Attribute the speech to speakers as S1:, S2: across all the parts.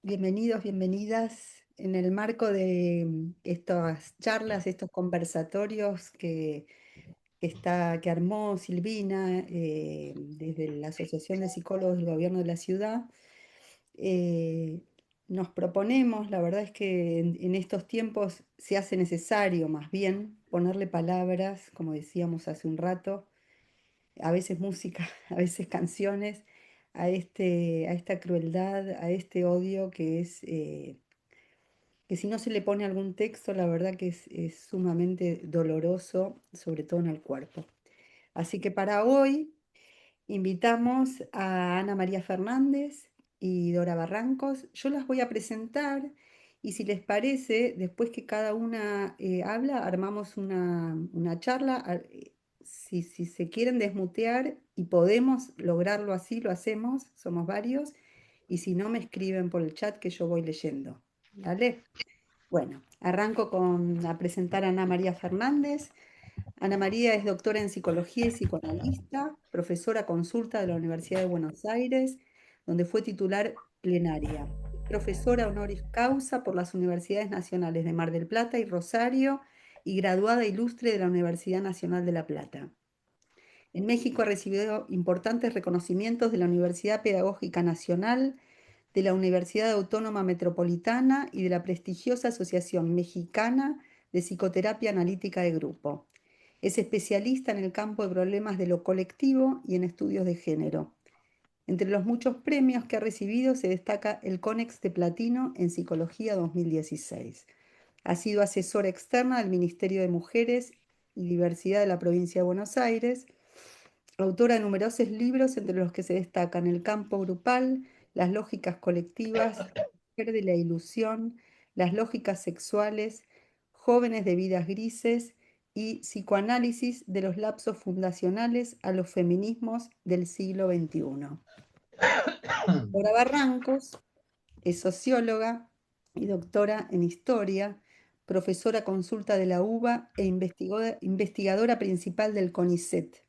S1: Bienvenidos, bienvenidas en el marco de estas charlas, estos conversatorios que armó Silvina desde la Asociación de Psicólogos del Gobierno de la Ciudad. eh, Nos proponemos, la verdad es que en estos tiempos se hace necesario más bien ponerle palabras, como decíamos hace un rato, a veces música, a veces canciones, a esta crueldad, a este odio que si no se le pone algún texto, la verdad que es sumamente doloroso, sobre todo en el cuerpo. Así que para hoy invitamos a Ana María Fernández y Dora Barrancos. Yo las voy a presentar y si les parece, después que cada una habla, armamos una charla. Si se quieren desmutear y podemos lograrlo así, lo hacemos, somos varios. Y si no, me escriben por el chat que yo voy leyendo. ¿Vale? Bueno, arranco a presentar a Ana María Fernández. Ana María es doctora en psicología y psicoanalista, profesora consulta de la Universidad de Buenos Aires, donde fue titular plenaria. Es profesora honoris causa por las Universidades Nacionales de Mar del Plata y Rosario y graduada ilustre de la Universidad Nacional de La Plata. En México ha recibido importantes reconocimientos de la Universidad Pedagógica Nacional, de la Universidad Autónoma Metropolitana y de la prestigiosa Asociación Mexicana de Psicoterapia Analítica de Grupo. Es especialista en el campo de problemas de lo colectivo y en estudios de género. Entre los muchos premios que ha recibido se destaca el CONEX de Platino en Psicología 2016. Ha sido asesora externa del Ministerio de Mujeres y Diversidad de la Provincia de Buenos Aires, autora de numerosos libros entre los que se destacan El campo grupal, Las lógicas colectivas, Mujer de la ilusión, Las lógicas sexuales, Jóvenes de vidas grises y Psicoanálisis de los lapsos fundacionales a los feminismos del siglo XXI. Laura Barrancos es socióloga y doctora en historia, profesora consulta de la UBA e investigadora principal del CONICET.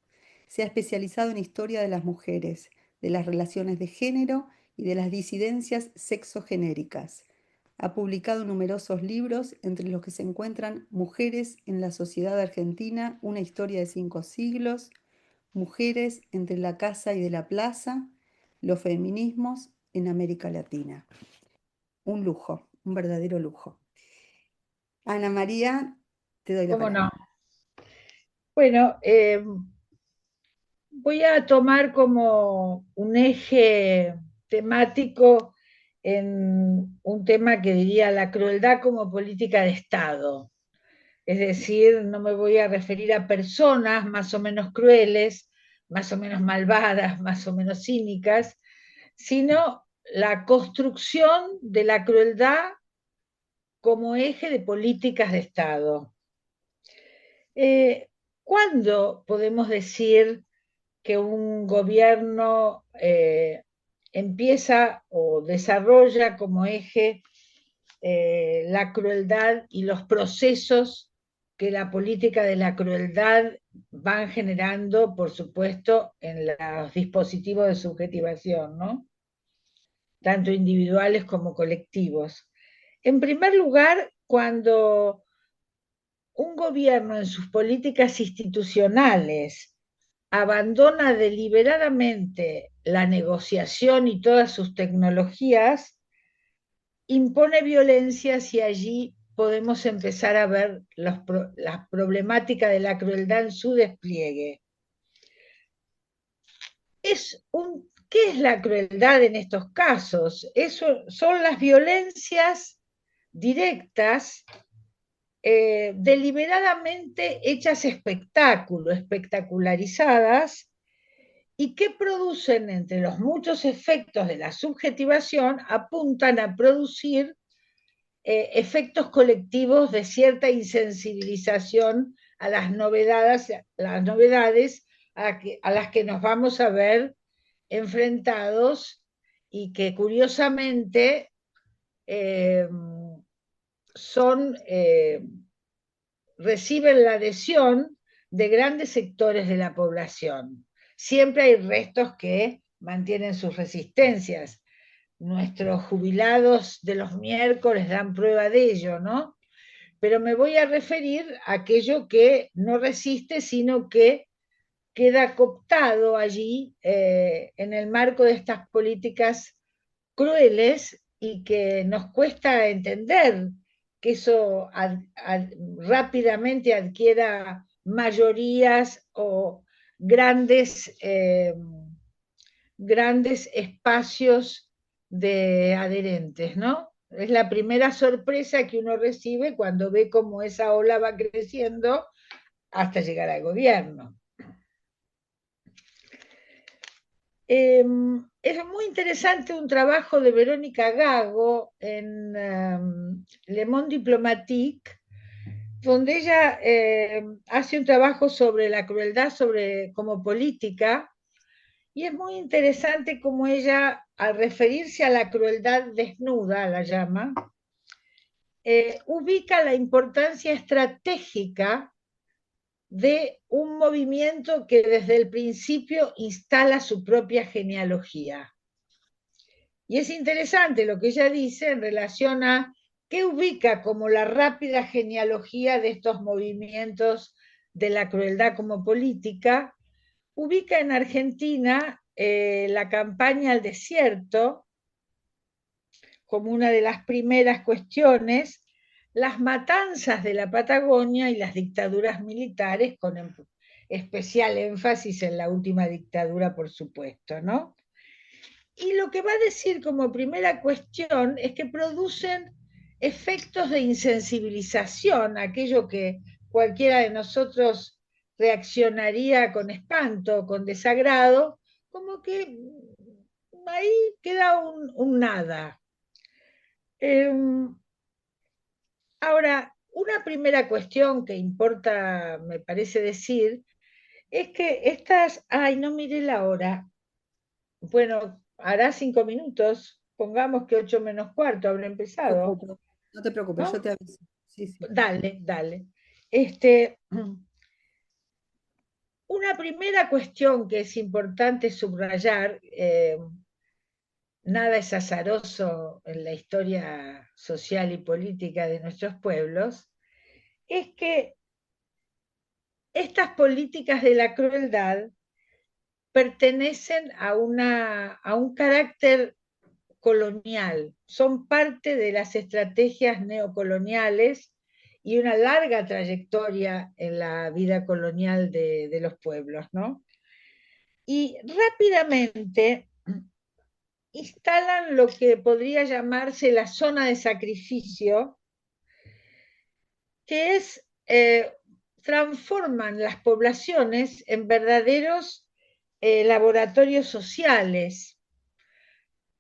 S1: Se ha especializado en historia de las mujeres, de las relaciones de género y de las disidencias sexogenéricas. Ha publicado numerosos libros, entre los que se encuentran Mujeres en la Sociedad Argentina, una historia de 5 siglos, Mujeres entre la casa y de la plaza, Los feminismos en América Latina. Un lujo, un verdadero lujo. Ana María, te doy la
S2: ¿Cómo
S1: palabra.
S2: no? Bueno, voy a tomar como un eje temático en un tema que diría la crueldad como política de Estado. Es decir, no me voy a referir a personas más o menos crueles, más o menos malvadas, más o menos cínicas, sino la construcción de la crueldad como eje de políticas de Estado. ¿Cuándo podemos decir que un gobierno empieza o desarrolla como eje la crueldad y los procesos que la política de la crueldad van generando, por supuesto, en los dispositivos de subjetivación, ¿no? Tanto individuales como colectivos? En primer lugar, cuando un gobierno en sus políticas institucionales abandona deliberadamente la negociación y todas sus tecnologías, impone violencias y allí podemos empezar a ver la problemática de la crueldad en su despliegue. ¿Qué es la crueldad en estos casos? Son las violencias directas deliberadamente hechas espectáculo, espectacularizadas, y que producen, entre los muchos efectos de la subjetivación, apuntan a producir efectos colectivos de cierta insensibilización a las novedades a las que nos vamos a ver enfrentados y que curiosamente eh, son reciben la adhesión de grandes sectores de la población. Siempre hay restos que mantienen sus resistencias, nuestros jubilados de los miércoles dan prueba de ello, ¿no? Pero me voy a referir a aquello que no resiste, sino que queda cooptado allí en el marco de estas políticas crueles y que nos cuesta entender que eso rápidamente adquiera mayorías o grandes, grandes espacios de adherentes, ¿no? Es la primera sorpresa que uno recibe cuando ve cómo esa ola va creciendo hasta llegar al gobierno. Es muy interesante un trabajo de Verónica Gago en Le Monde Diplomatique, donde ella hace un trabajo sobre la crueldad como política, y es muy interesante cómo ella, al referirse a la crueldad desnuda, la llama, ubica la importancia estratégica de un movimiento que desde el principio instala su propia genealogía. Y es interesante lo que ella dice en relación a qué ubica como la rápida genealogía de estos movimientos de la crueldad como política. Ubica en Argentina la campaña al desierto como una de las primeras cuestiones, las matanzas de la Patagonia y las dictaduras militares, con especial énfasis en la última dictadura, por supuesto, ¿no? Y lo que va a decir como primera cuestión es que producen efectos de insensibilización, aquello que cualquiera de nosotros reaccionaría con espanto, con desagrado, como que ahí queda un nada. Ahora, una primera cuestión que importa, me parece decir, es que estas, ay, no miré la hora. Bueno, hará 5 minutos, pongamos que 8 menos cuarto habrá empezado,
S1: Preocupo. No te preocupes, yo
S2: ¿no?
S1: te aviso. Sí, sí.
S2: Dale, dale. Este, una primera cuestión que es importante subrayar, nada es azaroso en la historia social y política de nuestros pueblos, es que estas políticas de la crueldad pertenecen a un carácter colonial, son parte de las estrategias neocoloniales y una larga trayectoria en la vida colonial de los pueblos, ¿no? Y rápidamente instalan lo que podría llamarse la zona de sacrificio, que es, transforman las poblaciones en verdaderos laboratorios sociales.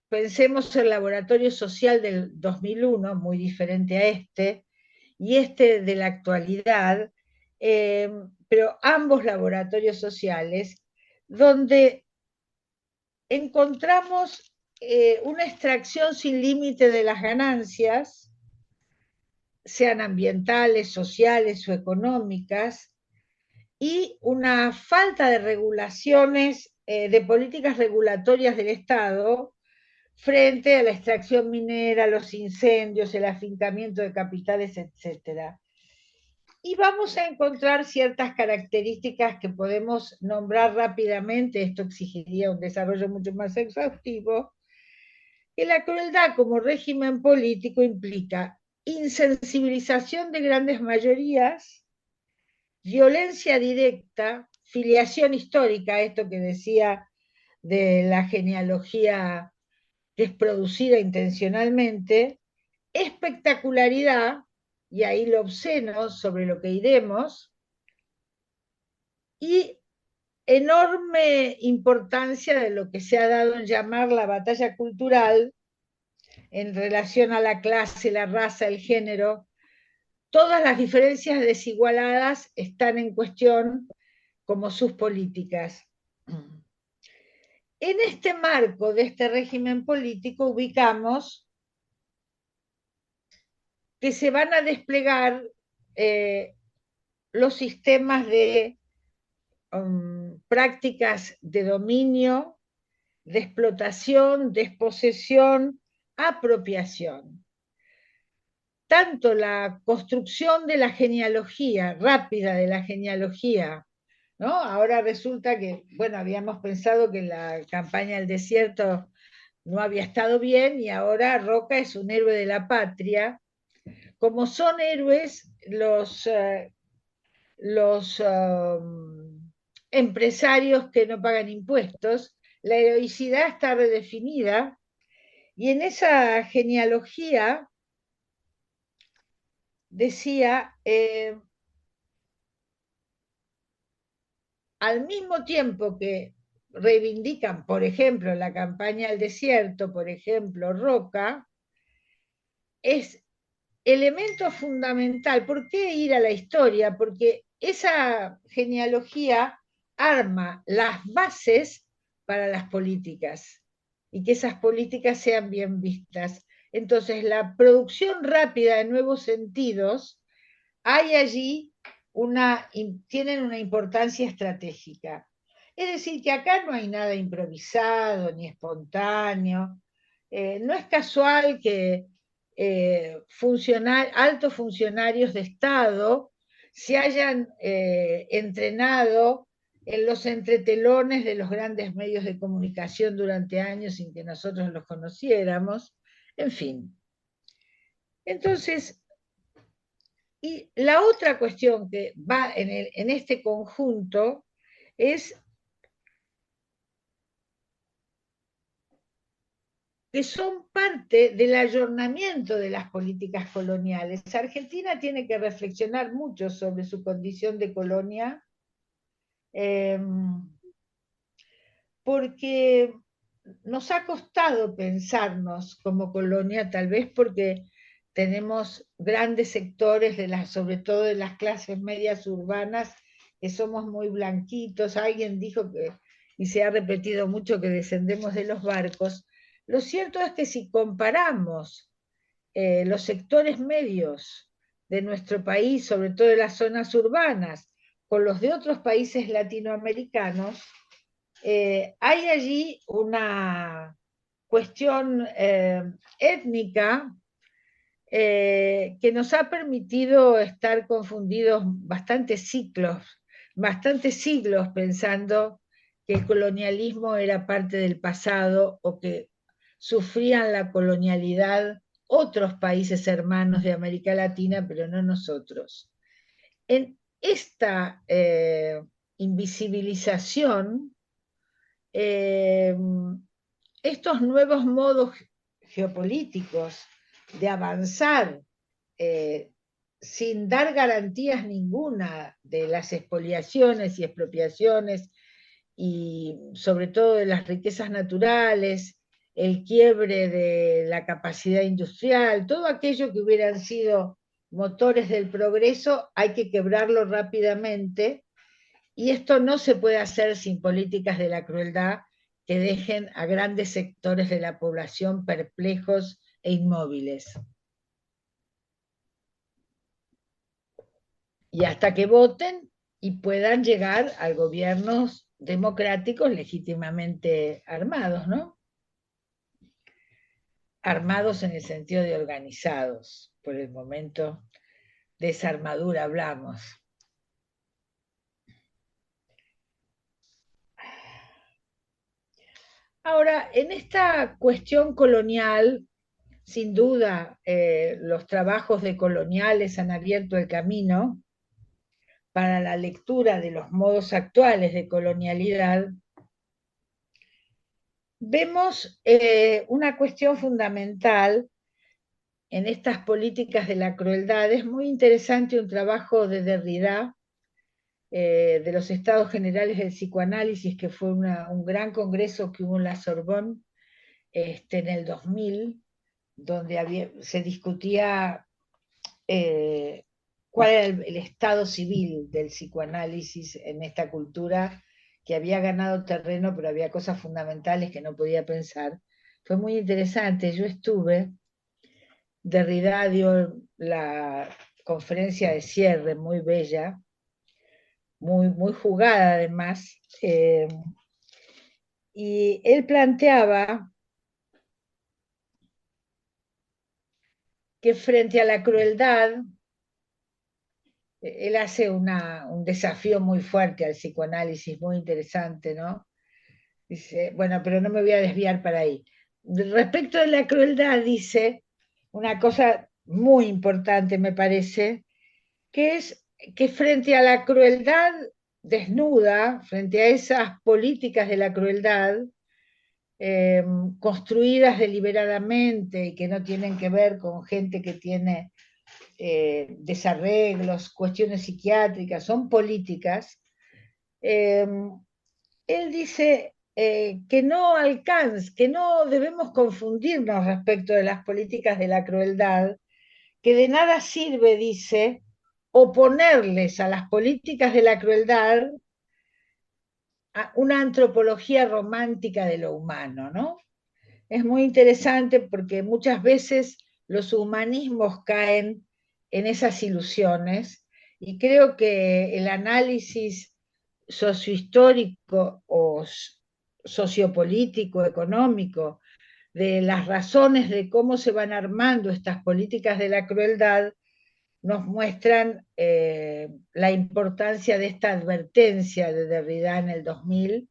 S2: Pensemos el laboratorio social del 2001, muy diferente a este, y este de la actualidad, pero ambos laboratorios sociales, donde encontramos una extracción sin límite de las ganancias, sean ambientales, sociales o económicas, y una falta de regulaciones, de políticas regulatorias del Estado frente a la extracción minera, los incendios, el afincamiento de capitales, etcétera. Y vamos a encontrar ciertas características que podemos nombrar rápidamente, esto exigiría un desarrollo mucho más exhaustivo, que la crueldad como régimen político implica insensibilización de grandes mayorías, violencia directa, filiación histórica, esto que decía de la genealogía desproducida intencionalmente, espectacularidad, y ahí lo obsceno sobre lo que iremos, y enorme importancia de lo que se ha dado en llamar la batalla cultural en relación a la clase, la raza, el género. Todas las diferencias desigualadas están en cuestión como sus políticas. En este marco de este régimen político ubicamos que se van a desplegar los sistemas de prácticas de dominio de explotación, desposesión, apropiación. Tanto la construcción de la genealogía, rápida de la genealogía, ¿no? Ahora resulta que, bueno, habíamos pensado que la campaña del desierto no había estado bien y ahora Roca es un héroe de la patria. Como son héroes los empresarios que no pagan impuestos, la heroicidad está redefinida y en esa genealogía decía, al mismo tiempo que reivindican, por ejemplo, la campaña al desierto, por ejemplo, Roca, es elemento fundamental. ¿Por qué ir a la historia? Porque esa genealogía arma las bases para las políticas y que esas políticas sean bien vistas. Entonces, la producción rápida de nuevos sentidos, hay allí tienen una importancia estratégica. Es decir, que acá no hay nada improvisado ni espontáneo. No es casual que altos funcionarios de Estado se hayan entrenado en los entretelones de los grandes medios de comunicación durante años sin que nosotros los conociéramos. En fin. Entonces, y la otra cuestión que va en este conjunto es que son parte del ayornamiento de las políticas coloniales. Argentina tiene que reflexionar mucho sobre su condición de colonia, eh, porque nos ha costado pensarnos como colonia, tal vez porque tenemos grandes sectores, sobre todo de las clases medias urbanas, que somos muy blanquitos. Alguien dijo que, y se ha repetido mucho, que descendemos de los barcos. Lo cierto es que si comparamos los sectores medios de nuestro país, sobre todo de las zonas urbanas, con los de otros países latinoamericanos, hay allí una cuestión étnica que nos ha permitido estar confundidos bastantes siglos pensando que el colonialismo era parte del pasado o que sufrían la colonialidad otros países hermanos de América Latina, pero no nosotros. En esta invisibilización, eh, estos nuevos modos geopolíticos de avanzar sin dar garantías ninguna de las expoliaciones y expropiaciones y sobre todo de las riquezas naturales, el quiebre de la capacidad industrial, todo aquello que hubieran sido motores del progreso, hay que quebrarlo rápidamente y esto no se puede hacer sin políticas de la crueldad que dejen a grandes sectores de la población perplejos e inmóviles. Y hasta que voten y puedan llegar a gobiernos democráticos legítimamente armados, ¿no? Armados en el sentido de organizados. Por el momento, de esa armadura hablamos. Ahora, en esta cuestión colonial, sin duda, los trabajos de coloniales han abierto el camino para la lectura de los modos actuales de colonialidad. Vemos una cuestión fundamental en estas políticas de la crueldad. Es muy interesante un trabajo de Derrida, de los Estados Generales del Psicoanálisis, que fue un gran congreso que hubo en la Sorbonne en el 2000, donde se discutía cuál era el estado civil del psicoanálisis en esta cultura que había ganado terreno, pero había cosas fundamentales que no podía pensar. Fue muy interesante, yo estuve, Derrida dio la conferencia de cierre, muy bella, muy jugada además, Y él planteaba que frente a la crueldad, él hace un desafío muy fuerte al psicoanálisis, muy interesante, ¿no? Dice, bueno, pero no me voy a desviar para ahí. Respecto de la crueldad, dice una cosa muy importante, me parece, que es que frente a la crueldad desnuda, frente a esas políticas de la crueldad, construidas deliberadamente y que no tienen que ver con gente que tiene desarreglos, cuestiones psiquiátricas, son políticas. Eh, Él dice que no debemos confundirnos respecto de las políticas de la crueldad, que de nada sirve, dice, oponerles a las políticas de la crueldad a una antropología romántica de lo humano, ¿no? Es muy interesante porque muchas veces los humanismos caen en esas ilusiones y creo que el análisis sociohistórico o sociopolítico, económico, de las razones de cómo se van armando estas políticas de la crueldad, nos muestran la importancia de esta advertencia de Derrida en el 2000,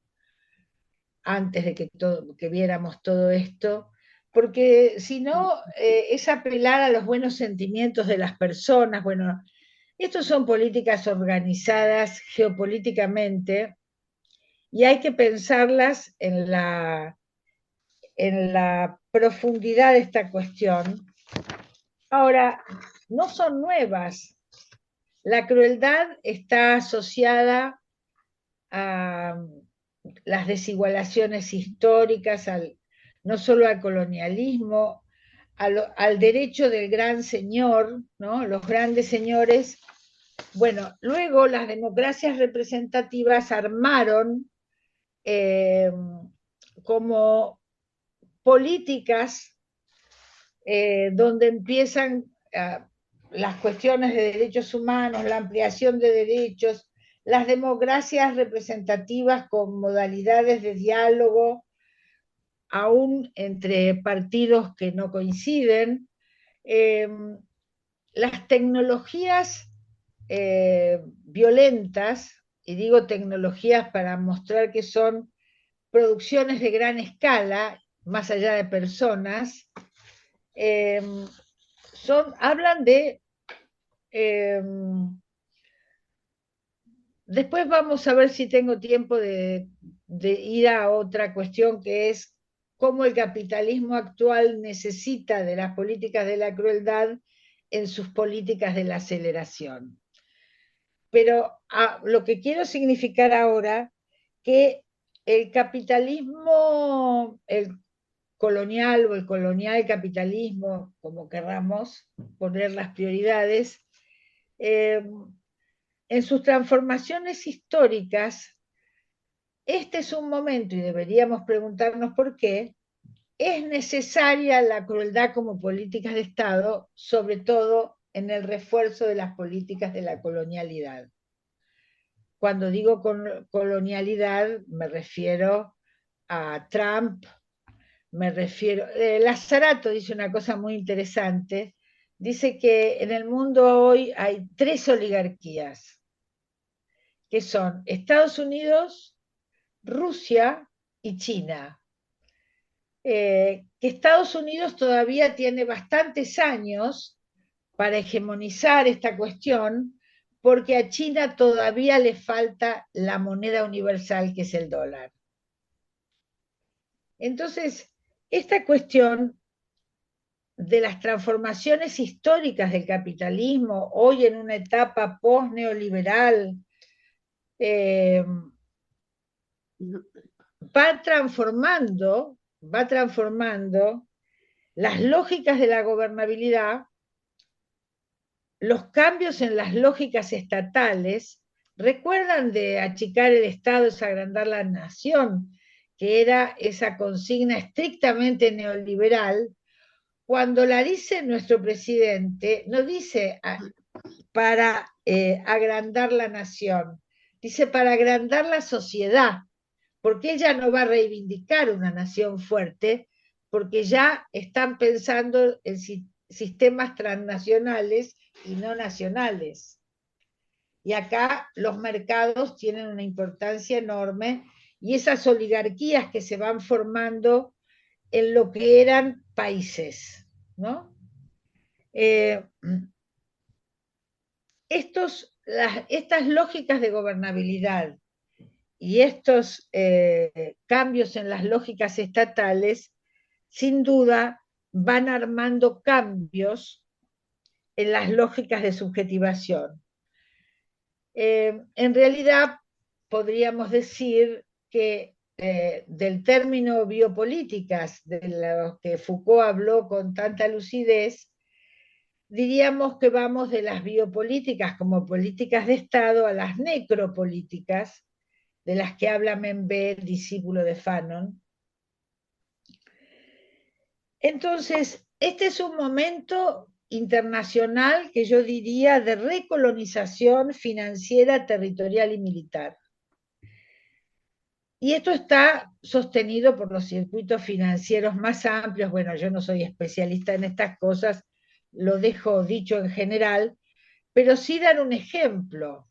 S2: antes de que viéramos todo esto, porque si no, es apelar a los buenos sentimientos de las personas. Bueno, estos son políticas organizadas geopolíticamente y hay que pensarlas en la profundidad de esta cuestión. Ahora, no son nuevas. La crueldad está asociada a las desigualaciones históricas, no solo al colonialismo, al derecho del gran señor, ¿no? Los grandes señores. Bueno, luego las democracias representativas armaron como políticas donde empiezan las cuestiones de derechos humanos, la ampliación de derechos, las democracias representativas con modalidades de diálogo, aún entre partidos que no coinciden, eh, las tecnologías violentas, y digo tecnologías para mostrar que son producciones de gran escala, más allá de personas, eh, hablan de... Eh, después vamos a ver si tengo tiempo de ir a otra cuestión que es cómo el capitalismo actual necesita de las políticas de la crueldad en sus políticas de la aceleración. Pero lo que quiero significar ahora que el capitalismo, el colonial o el colonial capitalismo, como querramos poner las prioridades, en sus transformaciones históricas, este es un momento, y deberíamos preguntarnos por qué, es necesaria la crueldad como políticas de Estado, sobre todo en el refuerzo de las políticas de la colonialidad. Cuando digo colonialidad, me refiero a Trump, me refiero... Lazzarato dice una cosa muy interesante, dice que en el mundo hoy hay tres oligarquías, que son Estados Unidos, Rusia y China. Que Estados Unidos todavía tiene bastantes años para hegemonizar esta cuestión, porque a China todavía le falta la moneda universal que es el dólar. Entonces, esta cuestión de las transformaciones históricas del capitalismo, hoy en una etapa post-neoliberal, va transformando las lógicas de la gobernabilidad, los cambios en las lógicas estatales. ¿Recuerdan de achicar el Estado es agrandar la nación? Que era esa consigna estrictamente neoliberal. Cuando la dice nuestro presidente, no dice para agrandar la nación, dice para agrandar la sociedad, porque ella no va a reivindicar una nación fuerte, porque ya están pensando en sistemas transnacionales y no nacionales. Y acá los mercados tienen una importancia enorme y esas oligarquías que se van formando en lo que eran países, ¿no? Eh, estas lógicas de gobernabilidad y estos cambios en las lógicas estatales, sin duda, van armando cambios en las lógicas de subjetivación. En realidad, podríamos decir que del término biopolíticas, de los que Foucault habló con tanta lucidez, diríamos que vamos de las biopolíticas como políticas de Estado a las necropolíticas, de las que habla Membert, discípulo de Fanon. Entonces, este es un momento internacional que yo diría de recolonización financiera, territorial y militar. Y esto está sostenido por los circuitos financieros más amplios. Bueno, yo no soy especialista en estas cosas, lo dejo dicho en general, pero sí dar un ejemplo.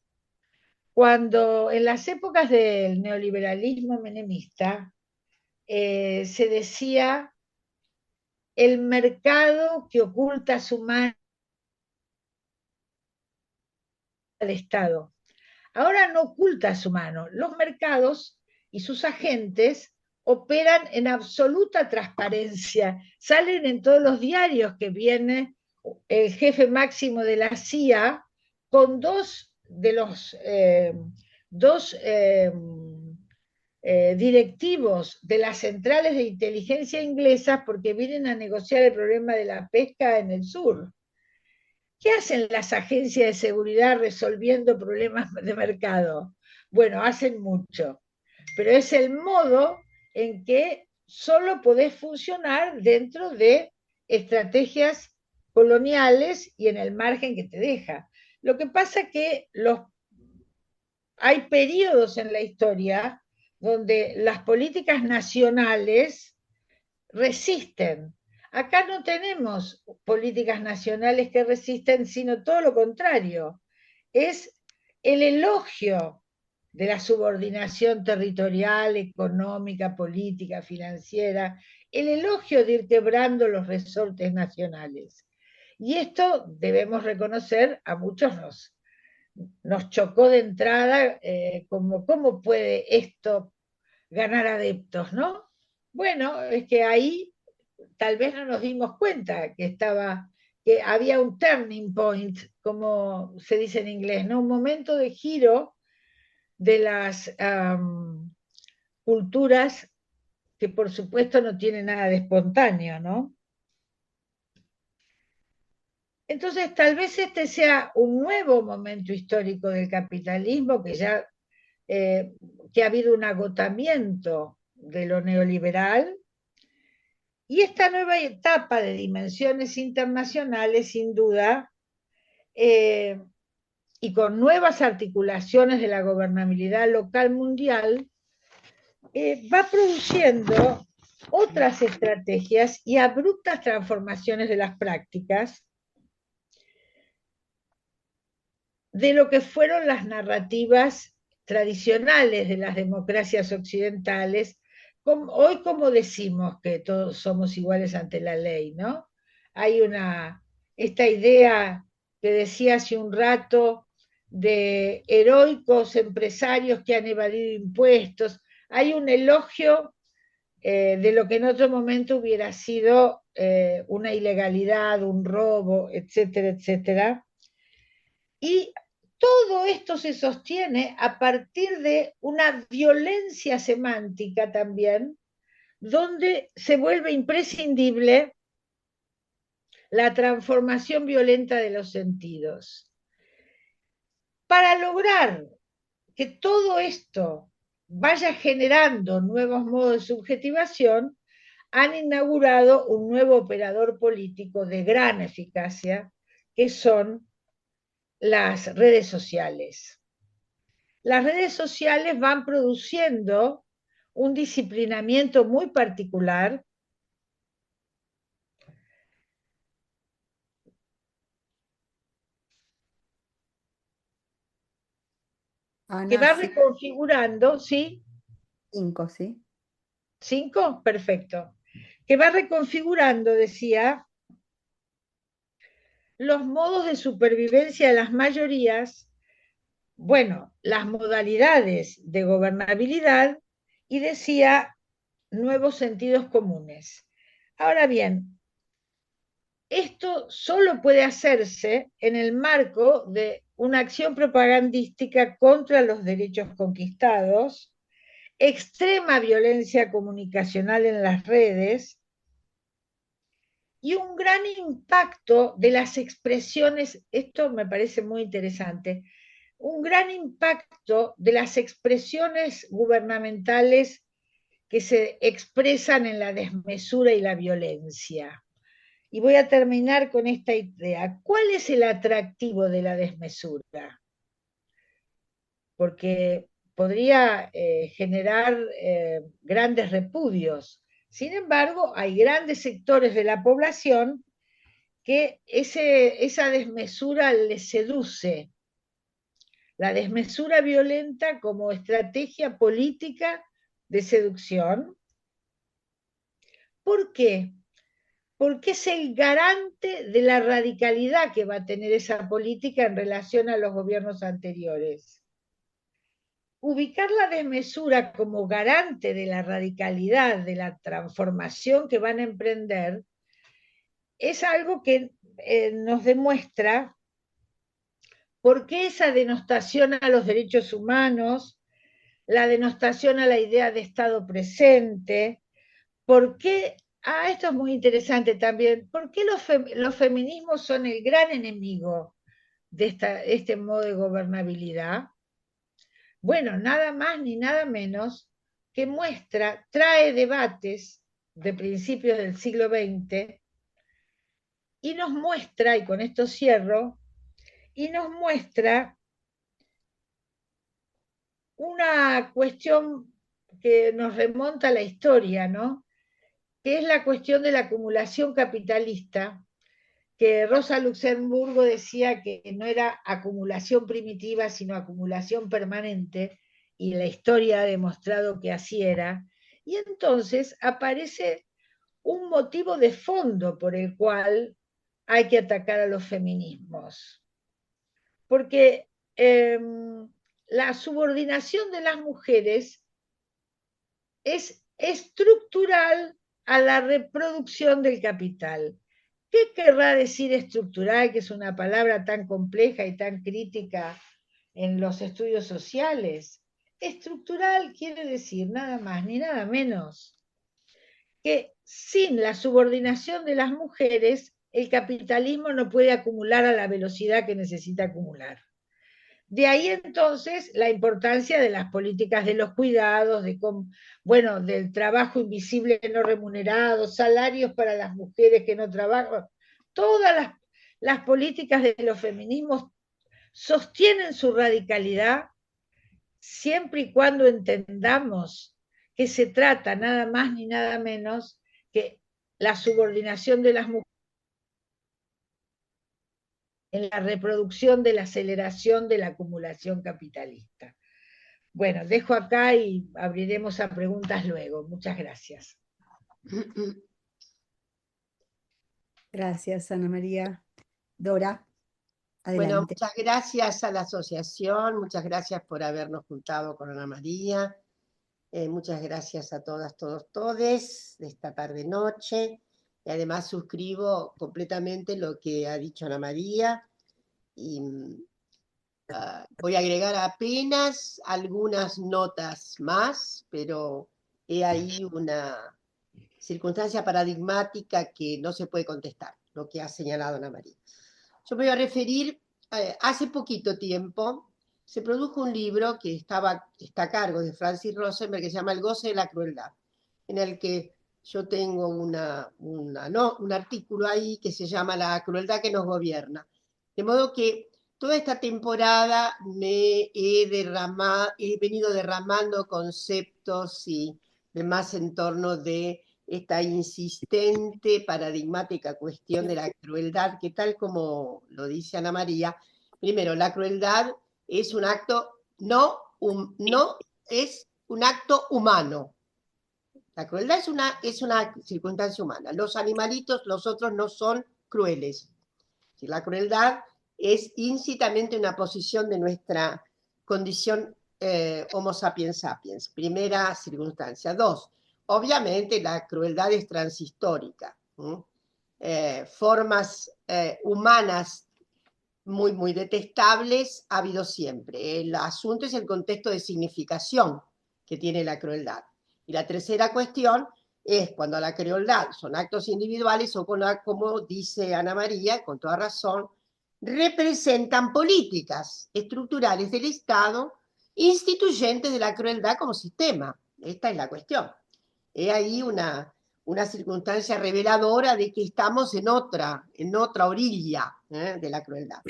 S2: Cuando en las épocas del neoliberalismo menemista se decía el mercado que oculta su mano al Estado. Ahora no oculta su mano. Los mercados y sus agentes operan en absoluta transparencia. Salen en todos los diarios que viene el jefe máximo de la CIA con dos directivos de las centrales de inteligencia inglesas porque vienen a negociar el problema de la pesca en el sur. ¿Qué hacen las agencias de seguridad resolviendo problemas de mercado? Bueno, hacen mucho, pero es el modo en que solo podés funcionar dentro de estrategias coloniales y en el margen que te deja. Lo que pasa es que hay periodos en la historia donde las políticas nacionales resisten. Acá no tenemos políticas nacionales que resisten, sino todo lo contrario. Es el elogio de la subordinación territorial, económica, política, financiera, el elogio de ir quebrando los resortes nacionales. Y esto debemos reconocer, a muchos nos chocó de entrada, como cómo puede esto ganar adeptos, ¿no? Bueno, es que ahí tal vez no nos dimos cuenta que había un turning point, como se dice en inglés, ¿no? Un momento de giro de las culturas que por supuesto no tiene nada de espontáneo, ¿no? Entonces, tal vez este sea un nuevo momento histórico del capitalismo que ha habido un agotamiento de lo neoliberal. Y esta nueva etapa de dimensiones internacionales, sin duda, y con nuevas articulaciones de la gobernabilidad local mundial, va produciendo otras estrategias y abruptas transformaciones de las prácticas de lo que fueron las narrativas tradicionales de las democracias occidentales. Hoy, como decimos que todos somos iguales ante la ley, ¿no? Hay esta idea que decía hace un rato de heroicos empresarios que han evadido impuestos. Hay un elogio de lo que en otro momento hubiera sido una ilegalidad, un robo, etcétera, etcétera. Y todo esto se sostiene a partir de una violencia semántica también, donde se vuelve imprescindible la transformación violenta de los sentidos. Para lograr que todo esto vaya generando nuevos modos de subjetivación, han inaugurado un nuevo operador político de gran eficacia, que son las redes sociales. Las redes sociales van produciendo un disciplinamiento muy particular que
S1: Ana
S2: va reconfigurando, ¿sí?
S1: 5, ¿sí?
S2: ¿Cinco? Perfecto. Que va reconfigurando, decía, los modos de supervivencia de las mayorías, bueno, las modalidades de gobernabilidad y decía nuevos sentidos comunes. Ahora bien, esto solo puede hacerse en el marco de una acción propagandística contra los derechos conquistados, extrema violencia comunicacional en las redes y un gran impacto de las expresiones, esto me parece muy interesante, un gran impacto de las expresiones gubernamentales que se expresan en la desmesura y la violencia. Y voy a terminar con esta idea. ¿Cuál es el atractivo de la desmesura? Porque podría generar grandes repudios. Sin embargo, hay grandes sectores de la población que esa desmesura les seduce. La desmesura violenta como estrategia política de seducción. ¿Por qué? Porque es el garante de la radicalidad que va a tener esa política en relación a los gobiernos anteriores. Ubicar la desmesura como garante de la radicalidad, de la transformación que van a emprender, es algo que nos demuestra por qué esa denostación a los derechos humanos, la denostación a la idea de Estado presente, por qué, esto es muy interesante también, por qué los feminismos son el gran enemigo de este modo de gobernabilidad. Bueno, nada más ni nada menos que trae debates de principios del siglo XX y nos muestra, y con esto cierro, y nos muestra una cuestión que nos remonta a la historia, ¿no? Que es la cuestión de la acumulación capitalista, que Rosa Luxemburgo decía que no era acumulación primitiva, sino acumulación permanente, y la historia ha demostrado que así era. Y entonces aparece un motivo de fondo por el cual hay que atacar a los feminismos. Porque la subordinación de las mujeres es estructural a la reproducción del capital. ¿Qué querrá decir estructural, que es una palabra tan compleja y tan crítica en los estudios sociales? Estructural quiere decir nada más ni nada menos que sin la subordinación de las mujeres, el capitalismo no puede acumular a la velocidad que necesita acumular. De ahí entonces la importancia de las políticas de los cuidados, bueno, del trabajo invisible no remunerado, salarios para las mujeres que no trabajan. Todas las políticas de los feminismos sostienen su radicalidad siempre y cuando entendamos que se trata nada más ni nada menos que la subordinación de las mujeres en la reproducción de la aceleración de la acumulación capitalista. Bueno, dejo acá y abriremos a preguntas luego. Muchas gracias.
S1: Gracias, Ana María. Dora,
S3: Bueno,
S1: adelante.
S3: muchas gracias a la asociación, muchas gracias por habernos juntado con Ana María, muchas gracias a todas, todos, todes de esta tarde-noche, y además suscribo completamente lo que ha dicho Ana María, y voy a agregar apenas algunas notas más, pero he ahí una circunstancia paradigmática que no se puede contestar, lo que ha señalado Ana María. Yo me voy a referir, hace poquito tiempo, se produjo un libro que está a cargo de Francis Rosenberg, que se llama El goce de la crueldad, en el que yo tengo un artículo ahí que se llama La crueldad que nos gobierna. De modo que toda esta temporada he venido derramando conceptos y más en torno de esta insistente, paradigmática cuestión de la crueldad, que tal como lo dice Ana María, primero, la crueldad es un acto, no es un acto humano. La crueldad es una circunstancia humana. Los animalitos, los otros, no son crueles. La crueldad es íncitamente una posición de nuestra condición Homo sapiens sapiens, primera circunstancia. Dos, obviamente la crueldad es transhistórica. Formas humanas muy, muy detestables ha habido siempre. El asunto es el contexto de significación que tiene la crueldad. Y la tercera cuestión es cuando la crueldad son actos individuales o como dice Ana María, con toda razón, representan políticas estructurales del Estado instituyentes de la crueldad como sistema. Esta es la cuestión. Es ahí una circunstancia reveladora de que estamos en otra orilla de la crueldad.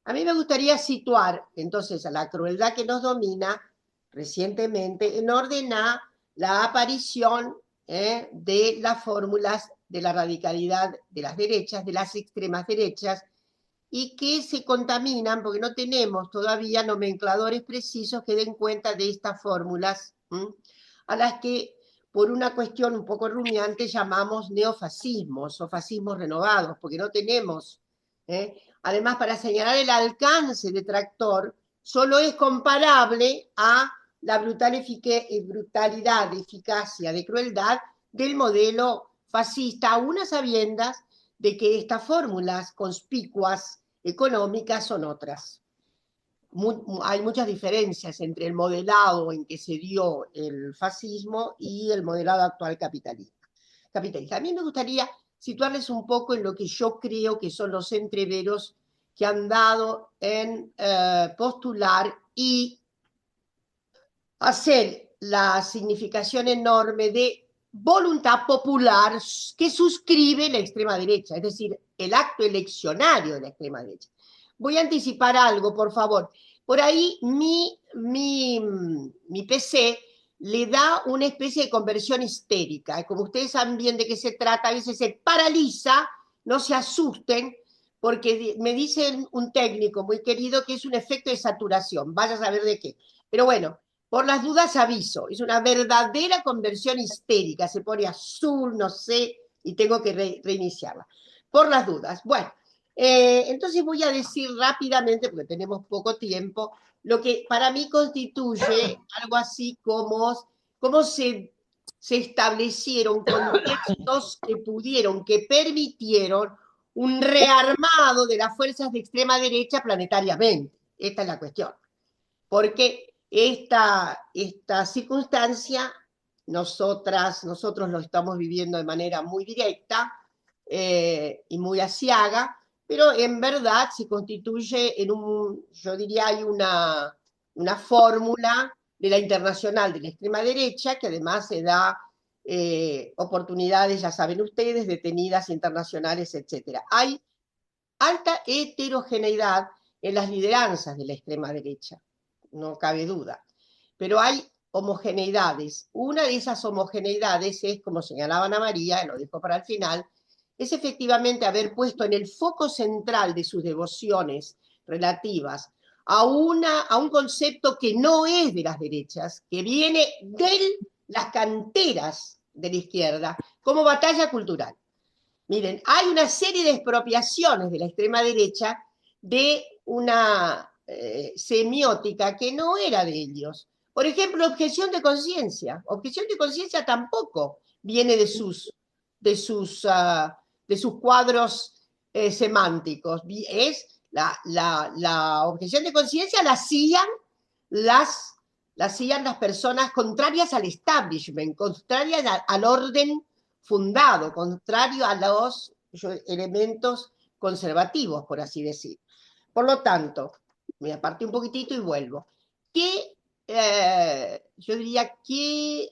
S3: A mí me gustaría situar entonces a la crueldad que nos domina recientemente en orden a la aparición de las fórmulas de la radicalidad de las derechas, de las extremas derechas, y que se contaminan porque no tenemos todavía nomencladores precisos que den cuenta de estas fórmulas, a las que por una cuestión un poco rumiante llamamos neofascismos o fascismos renovados, porque no tenemos. Además, para señalar el alcance detractor, solo es comparable a la brutalidad, eficacia, de crueldad del modelo fascista, aún a sabiendas de que estas fórmulas conspicuas económicas son otras. Hay muchas diferencias entre el modelado en que se dio el fascismo y el modelado actual capitalista. A mí me gustaría situarles un poco en lo que yo creo que son los entreveros que han dado en postular y hacer la significación enorme de voluntad popular que suscribe la extrema derecha, es decir, el acto eleccionario de la extrema derecha. Voy a anticipar algo, por favor. Por ahí mi PC le da una especie de conversión histérica. Como ustedes saben bien de qué se trata, a veces se paraliza, no se asusten, porque me dice un técnico muy querido que es un efecto de saturación, vaya a saber de qué. Pero bueno, por las dudas aviso, es una verdadera conversión histérica, se pone azul, no sé, y tengo que reiniciarla. Por las dudas. Bueno, entonces voy a decir rápidamente, porque tenemos poco tiempo, lo que para mí constituye algo así como se establecieron contextos que permitieron un rearmado de las fuerzas de extrema derecha planetariamente. Esta es la cuestión. Porque esta circunstancia nosotros lo estamos viviendo de manera muy directa y muy aciaga, pero en verdad se constituye en yo diría, hay una fórmula de la internacional de la extrema derecha que además se da oportunidades, ya saben ustedes, detenidas internacionales, etc. Hay alta heterogeneidad en las lideranzas de la extrema derecha, no cabe duda, pero hay homogeneidades. Una de esas homogeneidades es, como señalaba Ana María, lo dejo para el final, es efectivamente haber puesto en el foco central de sus devociones relativas a un concepto que no es de las derechas, que viene de las canteras de la izquierda, como batalla cultural. Miren, hay una serie de expropiaciones de la extrema derecha de una semiótica que no era de ellos. Por ejemplo, objeción de conciencia. Objeción de conciencia tampoco viene de sus cuadros semánticos. Es la objeción de conciencia la hacían las personas contrarias al establishment, contrarias al orden fundado, contrario a los elementos conservativos, por así decir. Por lo tanto, me aparté un poquitito y vuelvo. Yo diría, ¿qué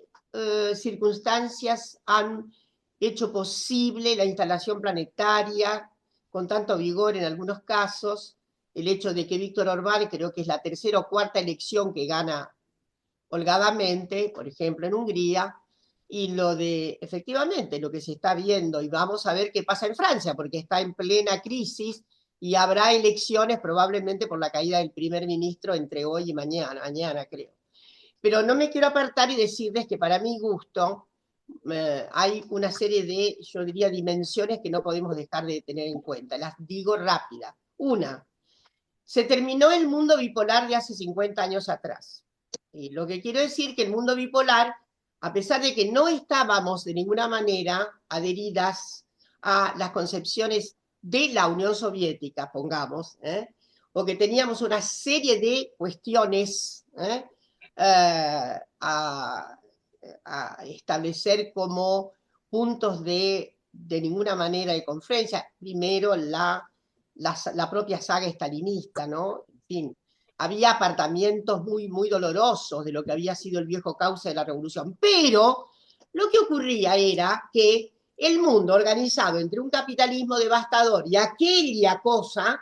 S3: circunstancias han hecho posible la instalación planetaria con tanto vigor en algunos casos? El hecho de que Víctor Orbán, creo que es la tercera o cuarta elección que gana holgadamente, por ejemplo en Hungría, y lo de, efectivamente, lo que se está viendo, y vamos a ver qué pasa en Francia, porque está en plena crisis y habrá elecciones probablemente por la caída del primer ministro entre hoy y mañana creo. Pero no me quiero apartar y decirles que para mi gusto hay una serie de, yo diría, dimensiones que no podemos dejar de tener en cuenta. Las digo rápida. Una, se terminó el mundo bipolar de hace 50 años atrás. Y lo que quiero decir que el mundo bipolar, a pesar de que no estábamos de ninguna manera adheridas a las concepciones de la Unión Soviética, pongamos, o que teníamos una serie de cuestiones a establecer como puntos de ninguna manera de conferencia. Primero, la propia saga estalinista, ¿no? En fin, había apartamientos muy, muy dolorosos de lo que había sido el viejo cauce de la revolución. Pero lo que ocurría era que el mundo organizado entre un capitalismo devastador y aquella cosa,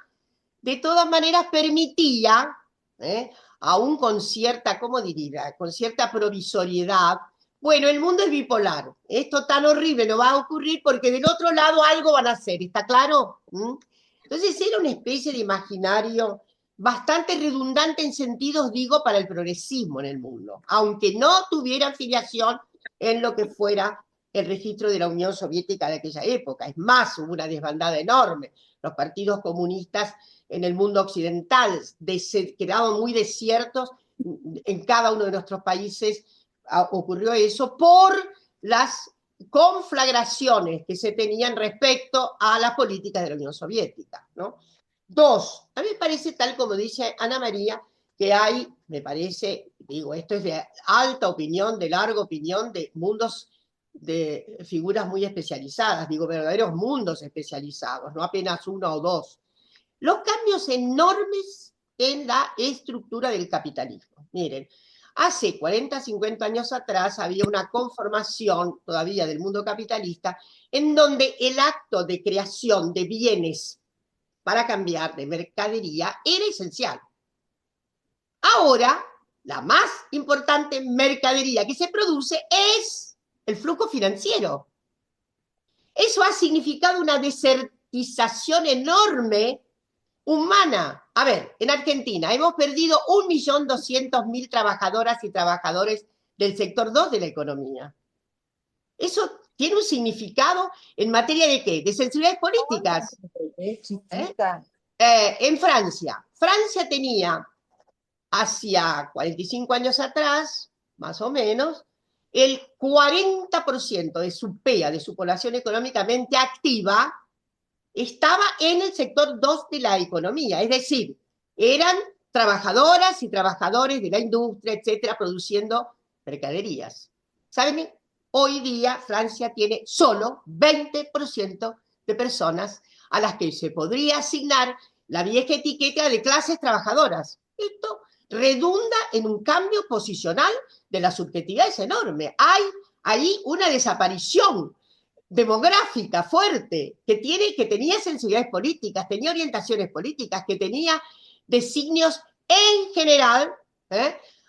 S3: de todas maneras permitía, aún con cierta, ¿cómo diría?, con cierta provisoriedad, bueno, el mundo es bipolar, esto tan horrible no va a ocurrir porque del otro lado algo van a hacer, ¿está claro? Entonces era una especie de imaginario bastante redundante en sentidos, digo, para el progresismo en el mundo, aunque no tuviera afiliación en lo que fuera el registro de la Unión Soviética de aquella época. Es más, hubo una desbandada enorme. Los partidos comunistas en el mundo occidental quedaron muy desiertos. En cada uno de nuestros países ocurrió eso por las conflagraciones que se tenían respecto a las políticas de la Unión Soviética, ¿no? Dos, a mí me parece, tal como dice Ana María, que hay, me parece, digo, esto es de alta opinión, de larga opinión, de mundos, de figuras muy especializadas, digo, verdaderos mundos especializados, no apenas uno o dos. Los cambios enormes en la estructura del capitalismo. Miren, hace 40, 50 años atrás había una conformación todavía del mundo capitalista en donde el acto de creación de bienes para cambiar de mercadería era esencial. Ahora, la más importante mercadería que se produce es el flujo financiero. Eso ha significado una desertización enorme humana. A ver, en Argentina hemos perdido 1.200.000 trabajadoras y trabajadores del sector 2 de la economía. Eso tiene un significado en materia de ¿qué? De sensibilidades políticas. En Francia. Francia tenía hacia 45 años atrás, más o menos, el 40% de su PEA, de su población económicamente activa, estaba en el sector 2 de la economía, es decir, eran trabajadoras y trabajadores de la industria, etcétera, produciendo mercaderías. ¿Saben? Hoy día Francia tiene solo 20% de personas a las que se podría asignar la vieja etiqueta de clases trabajadoras. Esto redunda en un cambio posicional de la subjetividad, es enorme. Hay ahí una desaparición demográfica fuerte, que tenía sensibilidades políticas, tenía orientaciones políticas, que tenía designios en general,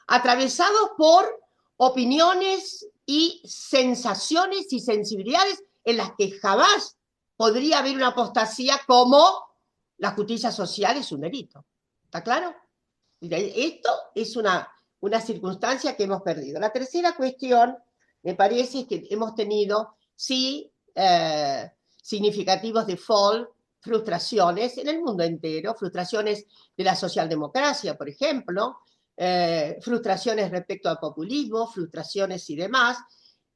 S3: atravesados por opiniones y sensaciones y sensibilidades en las que jamás podría haber una apostasía como la justicia social es un delito. ¿Está claro? Esto es una circunstancia que hemos perdido. La tercera cuestión, me parece, es que hemos tenido, sí, significativos default, frustraciones en el mundo entero, frustraciones de la socialdemocracia, por ejemplo, frustraciones respecto al populismo, frustraciones y demás,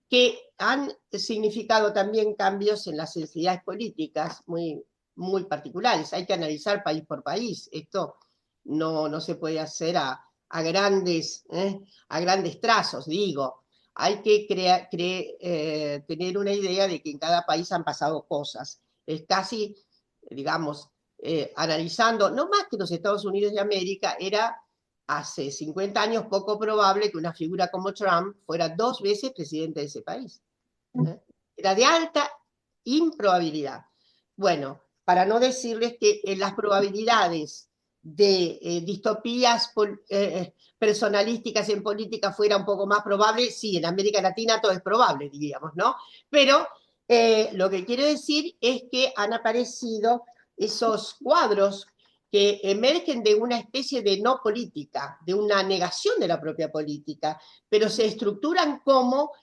S3: que han significado también cambios en las sensibilidades políticas muy, muy particulares. Hay que analizar país por país. Esto no se puede hacer a grandes trazos, digo. Hay que tener una idea de que en cada país han pasado cosas. Es casi, digamos, analizando, no más que los Estados Unidos de América, era hace 50 años poco probable que una figura como Trump fuera 2 veces presidente de ese país. Era de alta improbabilidad. Bueno, para no decirles que las probabilidades distopías personalísticas en política fuera un poco más probable. Sí, en América Latina todo es probable, diríamos, ¿no? Pero lo que quiero decir es que han aparecido esos cuadros que emergen de una especie de no política, de una negación de la propia política, pero se estructuran como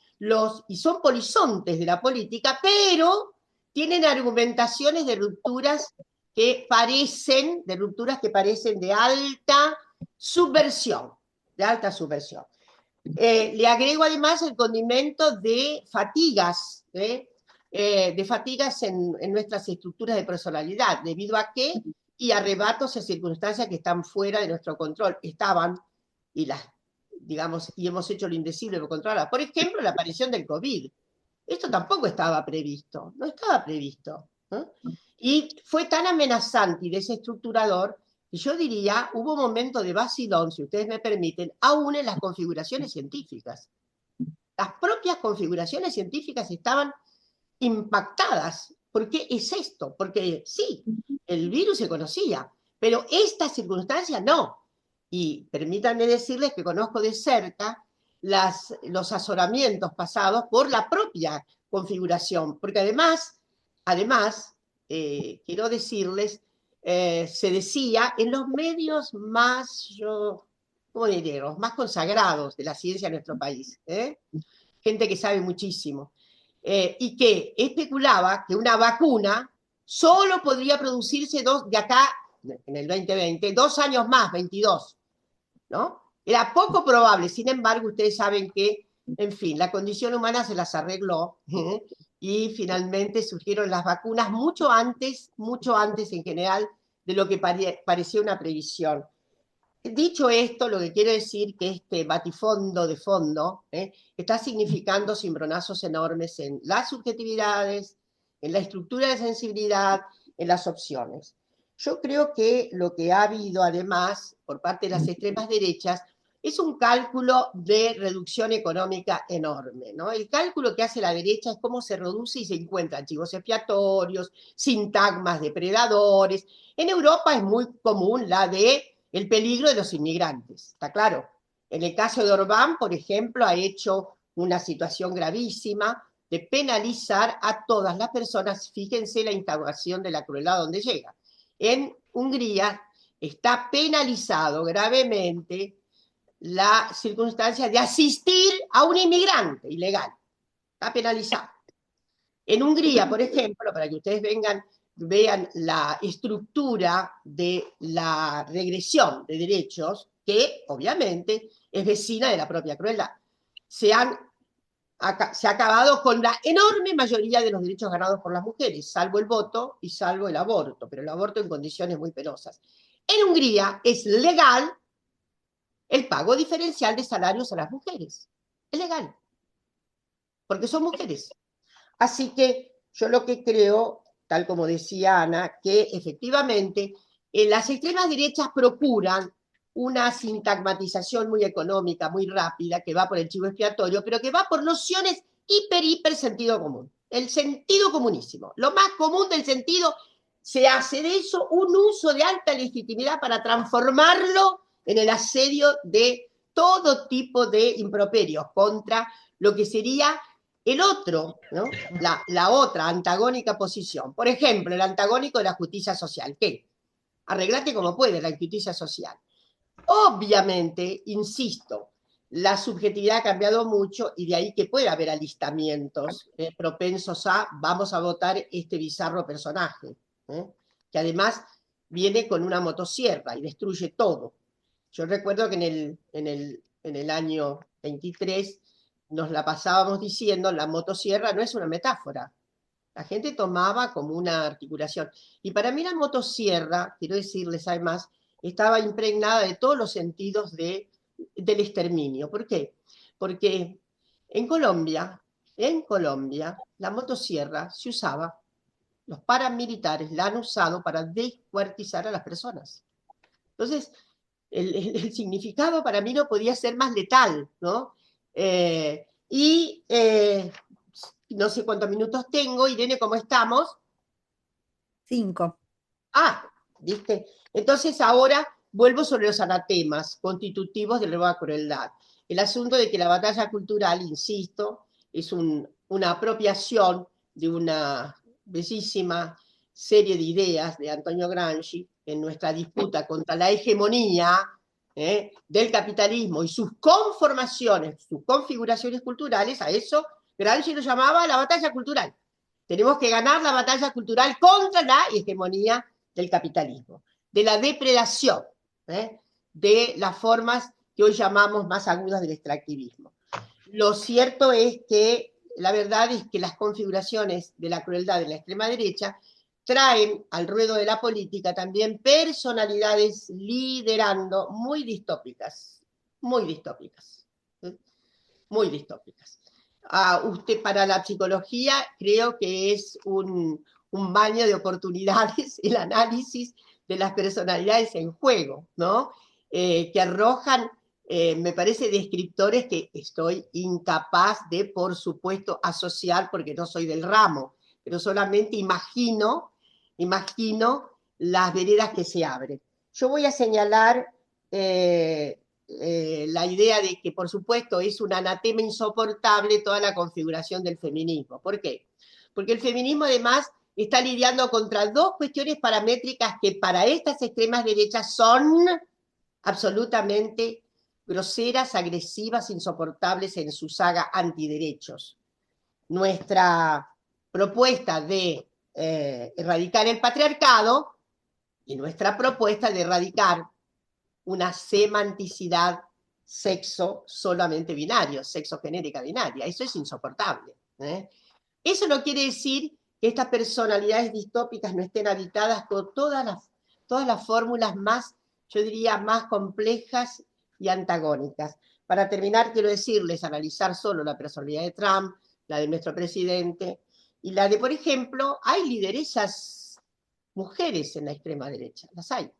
S3: y son polizontes de la política, pero tienen argumentaciones de rupturas que parecen de alta subversión, de alta subversión. Le agrego además el condimento de fatigas, en nuestras estructuras de personalidad, debido a que, y arrebatos y circunstancias que están fuera de nuestro control, estaban, y digamos, y hemos hecho lo indecible por controlarlas. Por ejemplo, la aparición del COVID. Esto tampoco estaba previsto, no estaba previsto. Y fue tan amenazante y desestructurador que yo diría, hubo un momento de vacilón, si ustedes me permiten, aún en las configuraciones científicas. Las propias configuraciones científicas estaban impactadas. ¿Por qué es esto? Porque sí, el virus se conocía, pero esta circunstancia no. Y permítanme decirles que conozco de cerca los azoramientos pasados por la propia configuración, porque además quiero decirles, se decía en los medios más, ¿cómo diría? Los más consagrados de la ciencia en nuestro país, gente que sabe muchísimo, y que especulaba que una vacuna solo podría producirse de acá, en el 2020, 2 años más, 22, ¿no? Era poco probable, sin embargo, ustedes saben que, en fin, la condición humana se las arregló, y finalmente surgieron las vacunas mucho antes en general de lo que parecía una previsión. Dicho esto, lo que quiero decir que este batifondo de fondo está significando cimbronazos enormes en las subjetividades, en la estructura de sensibilidad, en las opciones. Yo creo que lo que ha habido además por parte de las extremas derechas es un cálculo de reducción económica enorme, ¿no? El cálculo que hace la derecha es cómo se reduce y se encuentran chivos expiatorios, sintagmas depredadores. En Europa es muy común la de el peligro de los inmigrantes, ¿está claro? En el caso de Orbán, por ejemplo, ha hecho una situación gravísima de penalizar a todas las personas. Fíjense la instauración de la crueldad donde llega. En Hungría está penalizado gravemente la circunstancia de asistir a un inmigrante ilegal. Está penalizado. En Hungría, por ejemplo, para que ustedes vean la estructura de la regresión de derechos, que obviamente es vecina de la propia crueldad. Se ha acabado con la enorme mayoría de los derechos ganados por las mujeres, salvo el voto y salvo el aborto, pero el aborto en condiciones muy penosas. En Hungría es legal el pago diferencial de salarios a las mujeres. Es legal, porque son mujeres. Así que yo lo que creo, tal como decía Ana, que efectivamente las extremas derechas procuran una sintagmatización muy económica, muy rápida, que va por el chivo expiatorio, pero que va por nociones hiper sentido común. El sentido comunísimo. Lo más común del sentido, se hace de eso un uso de alta legitimidad para transformarlo en el asedio de todo tipo de improperios contra lo que sería el otro, ¿no? La otra antagónica posición. Por ejemplo, el antagónico de la justicia social. ¿Qué? Arreglate como puedes la justicia social. Obviamente, insisto, la subjetividad ha cambiado mucho y de ahí que puede haber alistamientos propensos a vamos a votar este bizarro personaje, que además viene con una motosierra y destruye todo. Yo recuerdo que en el año 23 nos la pasábamos diciendo, la motosierra no es una metáfora. La gente tomaba como una articulación. Y para mí la motosierra, quiero decirles además, estaba impregnada de todos los sentidos del exterminio. ¿Por qué? Porque en Colombia, la motosierra se usaba, los paramilitares la han usado para descuartizar a las personas. Entonces, el significado para mí no podía ser más letal, ¿no? No sé cuántos minutos tengo. Irene, ¿cómo estamos?
S1: 5.
S3: Ah, ¿viste? Entonces ahora vuelvo sobre los anatemas constitutivos de la nueva crueldad. El asunto de que la batalla cultural, insisto, es una apropiación de una bellísima serie de ideas de Antonio Gramsci en nuestra disputa contra la hegemonía del capitalismo y sus conformaciones, sus configuraciones culturales. A eso Gramsci lo llamaba la batalla cultural. Tenemos que ganar la batalla cultural contra la hegemonía del capitalismo, de la depredación, de las formas que hoy llamamos más agudas del extractivismo. Lo cierto es que la verdad es que las configuraciones de la crueldad de la extrema derecha traen al ruedo de la política también personalidades liderando muy distópicas, muy distópicas, muy distópicas. Usted, para la psicología, creo que es un baño de oportunidades el análisis de las personalidades en juego, ¿no? Que arrojan, me parece, descriptores que estoy incapaz de, por supuesto, asociar porque no soy del ramo, pero solamente imagino las veredas que se abren. Yo voy a señalar la idea de que, por supuesto, es un anatema insoportable toda la configuración del feminismo. ¿Por qué? Porque el feminismo, además, está lidiando contra dos cuestiones paramétricas que para estas extremas derechas son absolutamente groseras, agresivas, insoportables en su saga antiderechos. Nuestra propuesta de erradicar el patriarcado y nuestra propuesta de erradicar una semanticidad sexo solamente binario, sexo genérica binaria. Eso es insoportable. Eso no quiere decir que estas personalidades distópicas no estén habitadas con todas las fórmulas más, yo diría, más complejas y antagónicas. Para terminar, quiero decirles, analizar solo la personalidad de Trump, la de nuestro presidente, y la de, por ejemplo, hay lideresas mujeres en la extrema derecha, las hay.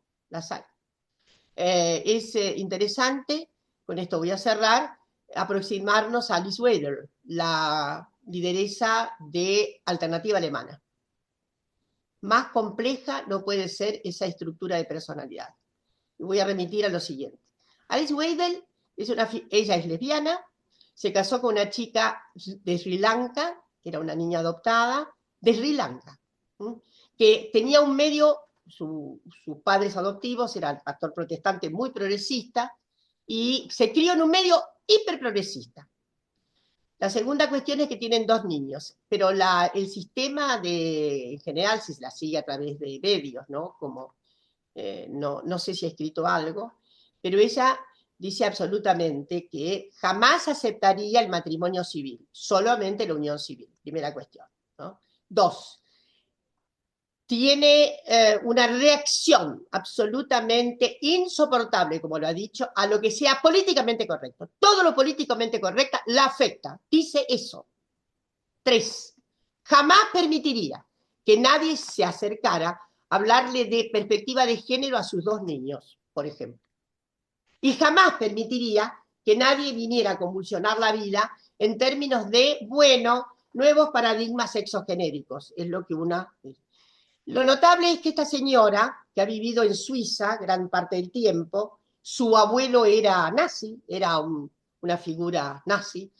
S3: Es interesante, con esto voy a cerrar, aproximarnos a Alice Weidel, la lideresa de Alternativa Alemana. Más compleja no puede ser esa estructura de personalidad. Y voy a remitir a lo siguiente. Alice Weidel, ella es lesbiana, se casó con una chica de Sri Lanka, que era una niña adoptada, de Sri Lanka, que tenía un medio, sus padres adoptivos, era el pastor protestante muy progresista, y se crió en un medio hiperprogresista. La segunda cuestión es que tienen 2 niños, pero el sistema en general, si se la sigue a través de medios, ¿no? Como, no sé si ha escrito algo, pero ella dice absolutamente que jamás aceptaría el matrimonio civil, solamente la unión civil, primera cuestión, ¿no? 2, tiene una reacción absolutamente insoportable, como lo ha dicho, a lo que sea políticamente correcto. Todo lo políticamente correcto la afecta. Dice eso. 3, jamás permitiría que nadie se acercara a hablarle de perspectiva de género a sus 2 niños, por ejemplo. Y jamás permitiría que nadie viniera a convulsionar la vida en términos de, bueno, nuevos paradigmas sexogenéricos. Es lo que una... Lo notable es que esta señora, que ha vivido en Suiza gran parte del tiempo, su abuelo era nazi, era una figura nazi,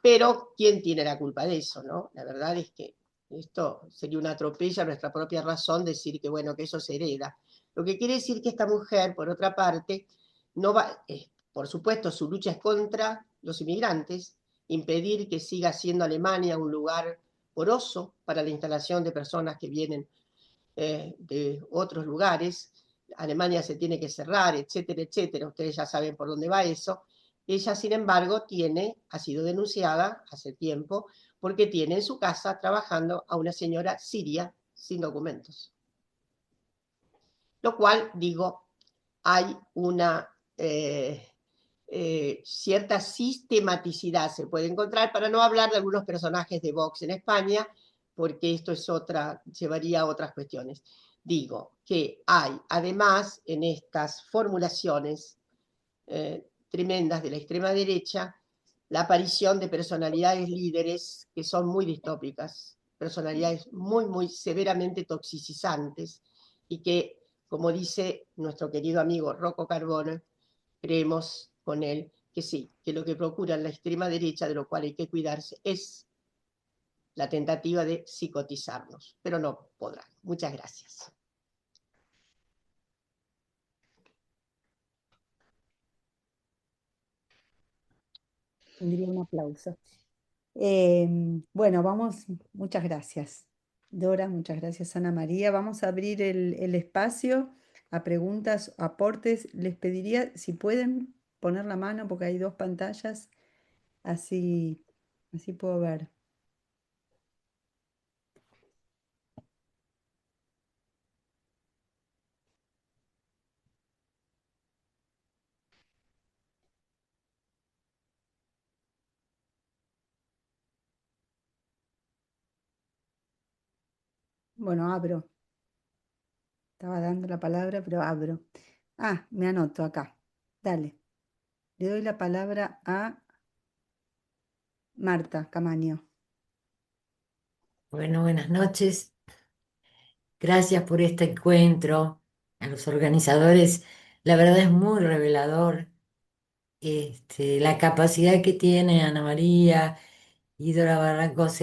S3: pero ¿quién tiene la culpa de eso, no? La verdad es que esto sería una atropella a nuestra propia razón decir que, bueno, que eso se hereda. Lo que quiere decir que esta mujer, por otra parte, no va, por supuesto, su lucha es contra los inmigrantes, impedir que siga siendo Alemania un lugar poroso para la instalación de personas que vienen de otros lugares. Alemania se tiene que cerrar, etcétera, etcétera. Ustedes ya saben por dónde va eso. Ella, sin embargo, ha sido denunciada hace tiempo porque tiene en su casa trabajando a una señora siria sin documentos. Lo cual, digo, hay una cierta sistematicidad se puede encontrar, para no hablar de algunos personajes de Vox en España, porque esto es llevaría a otras cuestiones. Digo que hay, además, en estas formulaciones tremendas de la extrema derecha, la aparición de personalidades líderes que son muy distópicas, personalidades muy, muy severamente toxicizantes, y que, como dice nuestro querido amigo Rocco Carbone, creemos con él que sí, que lo que procura la extrema derecha, de lo cual hay que cuidarse, es la tentativa de psicotizarnos, pero no podrán. Muchas gracias.
S1: Tendría un aplauso. Bueno, vamos, muchas gracias, Dora, muchas gracias, Ana María. Vamos a abrir el espacio a preguntas, aportes. Les pediría si pueden poner la mano porque hay dos pantallas, así, así puedo ver. Bueno, abro. Estaba dando la palabra, pero abro. Ah, me anoto acá. Dale. Le doy la palabra a Marta Camaño.
S4: Bueno, buenas noches. Gracias por este encuentro. A los organizadores, la verdad es muy revelador la capacidad que tiene Ana María y Dora Barrancos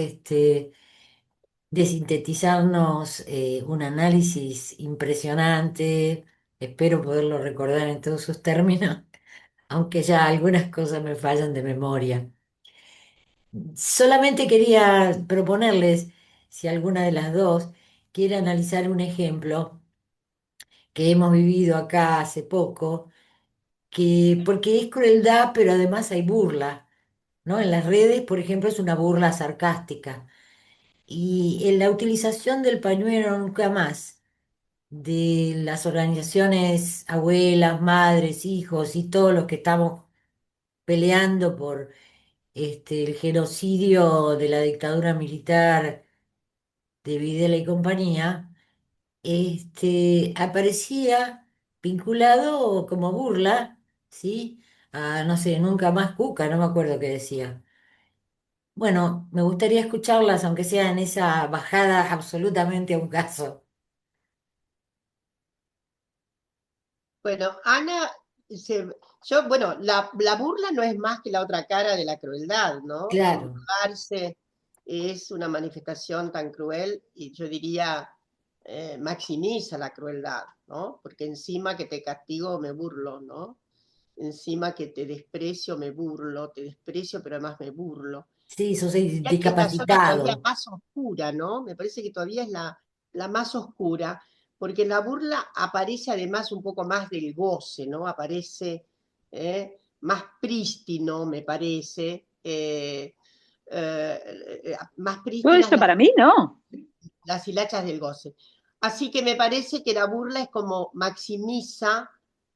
S4: de sintetizarnos un análisis impresionante. Espero poderlo recordar en todos sus términos, aunque ya algunas cosas me fallan de memoria. Solamente quería proponerles, si alguna de las dos quiere analizar un ejemplo que hemos vivido acá hace poco, porque es crueldad, pero además hay burla, ¿no? En las redes, por ejemplo, es una burla sarcástica. Y en la utilización del pañuelo nunca más, de las organizaciones abuelas, madres, hijos y todos los que estamos peleando por el genocidio de la dictadura militar de Videla y compañía, aparecía vinculado como burla, ¿sí? A, no sé, nunca más Cuca, no me acuerdo qué decía. Bueno, me gustaría escucharlas, aunque sea en esa bajada absolutamente a un caso.
S3: Bueno, Ana, bueno, la burla no es más que la otra cara de la crueldad, ¿no?
S4: Claro,
S3: Burlarse es una manifestación tan cruel y yo diría maximiza la crueldad, ¿no? Porque encima que te castigo me burlo, ¿no? Encima que te desprecio me burlo, te desprecio pero además me burlo.
S4: sí, sos
S3: Y hay otra zona todavía
S4: discapacitado.
S3: más oscura, ¿no? Me parece que todavía es la más oscura, porque en la burla aparece además un poco más del goce, ¿no? Aparece más prístino, me parece, más
S5: Todo
S3: prístinas
S5: esto para mí, ¿no?
S3: las hilachas del goce. Así que me parece que la burla es como maximiza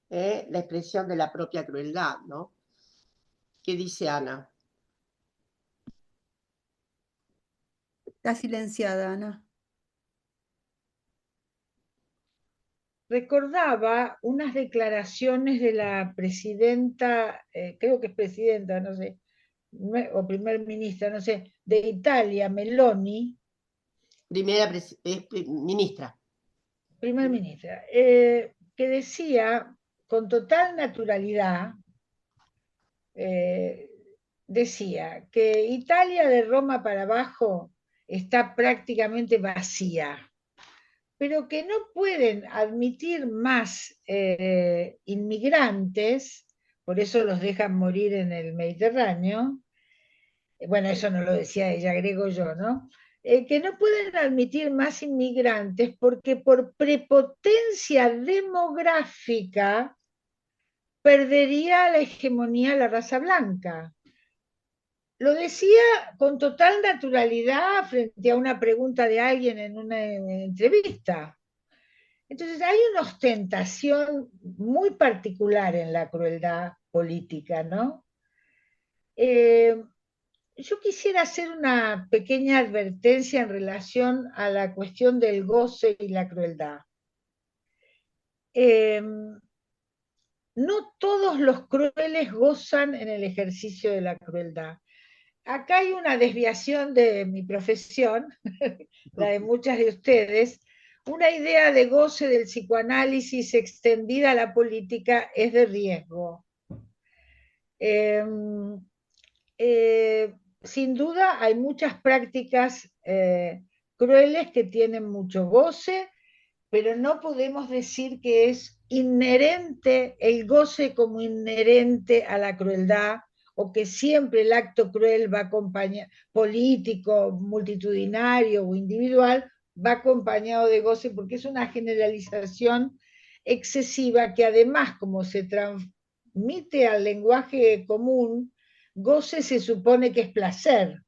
S3: la expresión de la propia crueldad, ¿no? ¿Qué dice Ana?
S1: Está silenciada, Ana.
S2: Recordaba unas declaraciones de la presidenta, creo que es presidenta, no sé, o primer ministra, no sé, de Italia, Meloni,
S3: Primera ministra.
S2: primer ministra, que decía con total naturalidad, eh, decía que Italia de Roma para abajo está prácticamente vacía, pero que no pueden admitir más inmigrantes, por eso los dejan morir en el Mediterráneo. Bueno, eso no lo decía ella, agrego yo, ¿no? Que no pueden admitir más inmigrantes porque por prepotencia demográfica perdería la hegemonía la raza blanca. Lo decía con total naturalidad frente a una pregunta de alguien en una entrevista. Entonces hay una ostentación muy particular en la crueldad política, ¿no? Yo quisiera hacer una pequeña advertencia en relación a la cuestión del goce y la crueldad. Eh, no todos los crueles gozan en el ejercicio de la crueldad. Acá hay una desviación de mi profesión, la de muchas de ustedes, una idea de goce del psicoanálisis extendida a la política es de riesgo. Sin duda hay muchas prácticas crueles que tienen mucho goce, pero no podemos decir que es inherente el goce como inherente a la crueldad, o que siempre el acto cruel va acompañado, político, multitudinario o individual, va acompañado de goce, porque es una generalización excesiva que además, como se transmite al lenguaje común, goce se supone que es placer,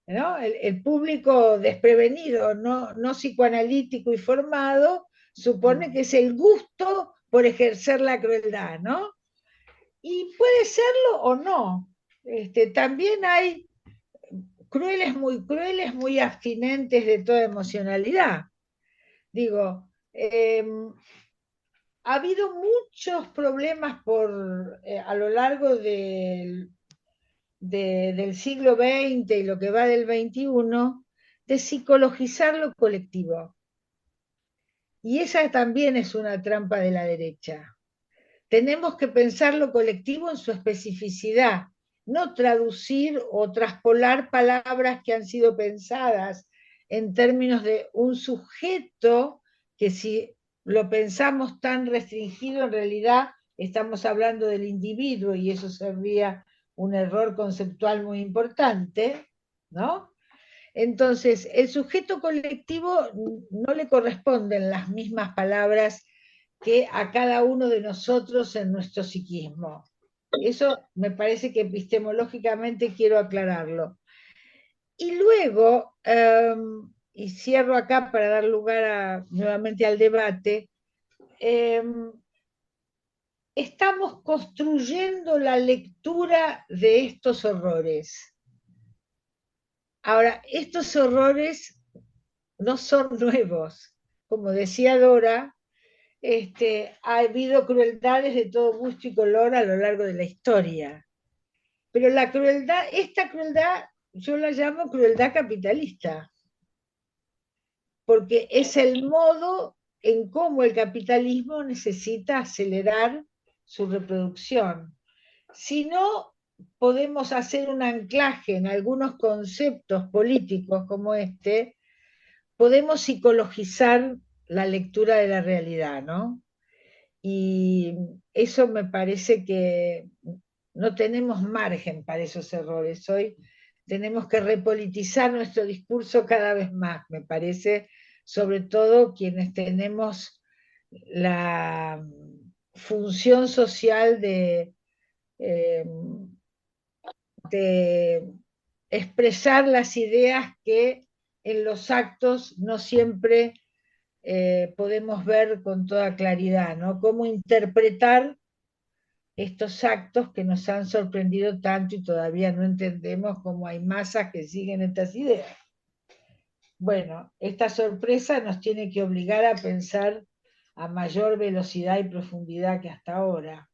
S2: ¿no? El público desprevenido, no psicoanalítico y formado, supone que es el gusto por ejercer la crueldad, ¿no? Y puede serlo o no. También hay crueles, muy abstinentes de toda emocionalidad. Digo, ha habido muchos problemas a lo largo del siglo XX y lo que va del XXI, de psicologizar lo colectivo. Y esa también es una trampa de la derecha. Tenemos que pensar lo colectivo en su especificidad, no traducir o traspolar palabras que han sido pensadas en términos de un sujeto que, si lo pensamos tan restringido, en realidad estamos hablando del individuo, y eso sería un error conceptual muy importante, ¿no? Entonces, el sujeto colectivo no le corresponden las mismas palabras que a cada uno de nosotros en nuestro psiquismo. Eso me parece que epistemológicamente quiero aclararlo. Y luego, y cierro acá para dar lugar nuevamente al debate, estamos construyendo la lectura de estos horrores. Ahora, estos horrores no son nuevos. Como decía Dora, ha habido crueldades de todo gusto y color a lo largo de la historia. Pero la crueldad, esta crueldad, yo la llamo crueldad capitalista, porque es el modo en cómo el capitalismo necesita acelerar su reproducción. Si no podemos hacer un anclaje en algunos conceptos políticos como podemos psicologizar la lectura de la realidad, ¿no? Y eso me parece que no tenemos margen para esos errores. Hoy tenemos que repolitizar nuestro discurso cada vez más, me parece, sobre todo quienes tenemos la función social de expresar las ideas que en los actos no siempre podemos ver con toda claridad, ¿no? Cómo interpretar estos actos que nos han sorprendido tanto y todavía no entendemos cómo hay masas que siguen estas ideas. Bueno, esta sorpresa nos tiene que obligar a pensar a mayor velocidad y profundidad que hasta ahora.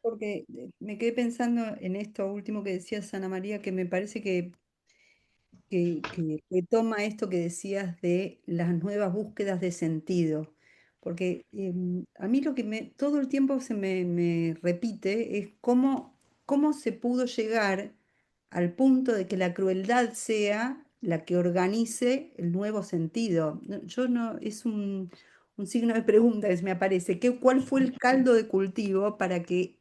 S1: Porque me quedé pensando en esto último que decías, Ana María, que me parece que retoma esto que decías de las nuevas búsquedas de sentido. Porque a mí lo que todo el tiempo me repite es cómo se pudo llegar al punto de que la crueldad sea la que organice el nuevo sentido. Yo no, es un signo de pregunta que se me aparece. ¿Cuál fue el caldo de cultivo para que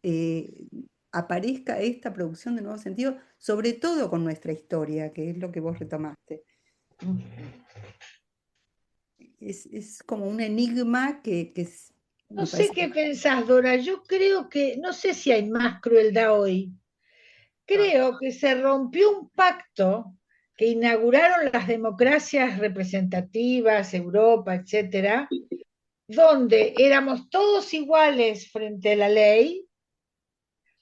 S1: eh, aparezca esta producción de nuevo sentido, sobre todo con nuestra historia, que es lo que vos retomaste? Es como un enigma
S2: No
S1: me
S2: sé
S1: parece
S2: qué pensás, Dora. Yo creo que, no sé si hay más crueldad hoy. Creo que se rompió un pacto que inauguraron las democracias representativas, Europa, etcétera, donde éramos todos iguales frente a la ley,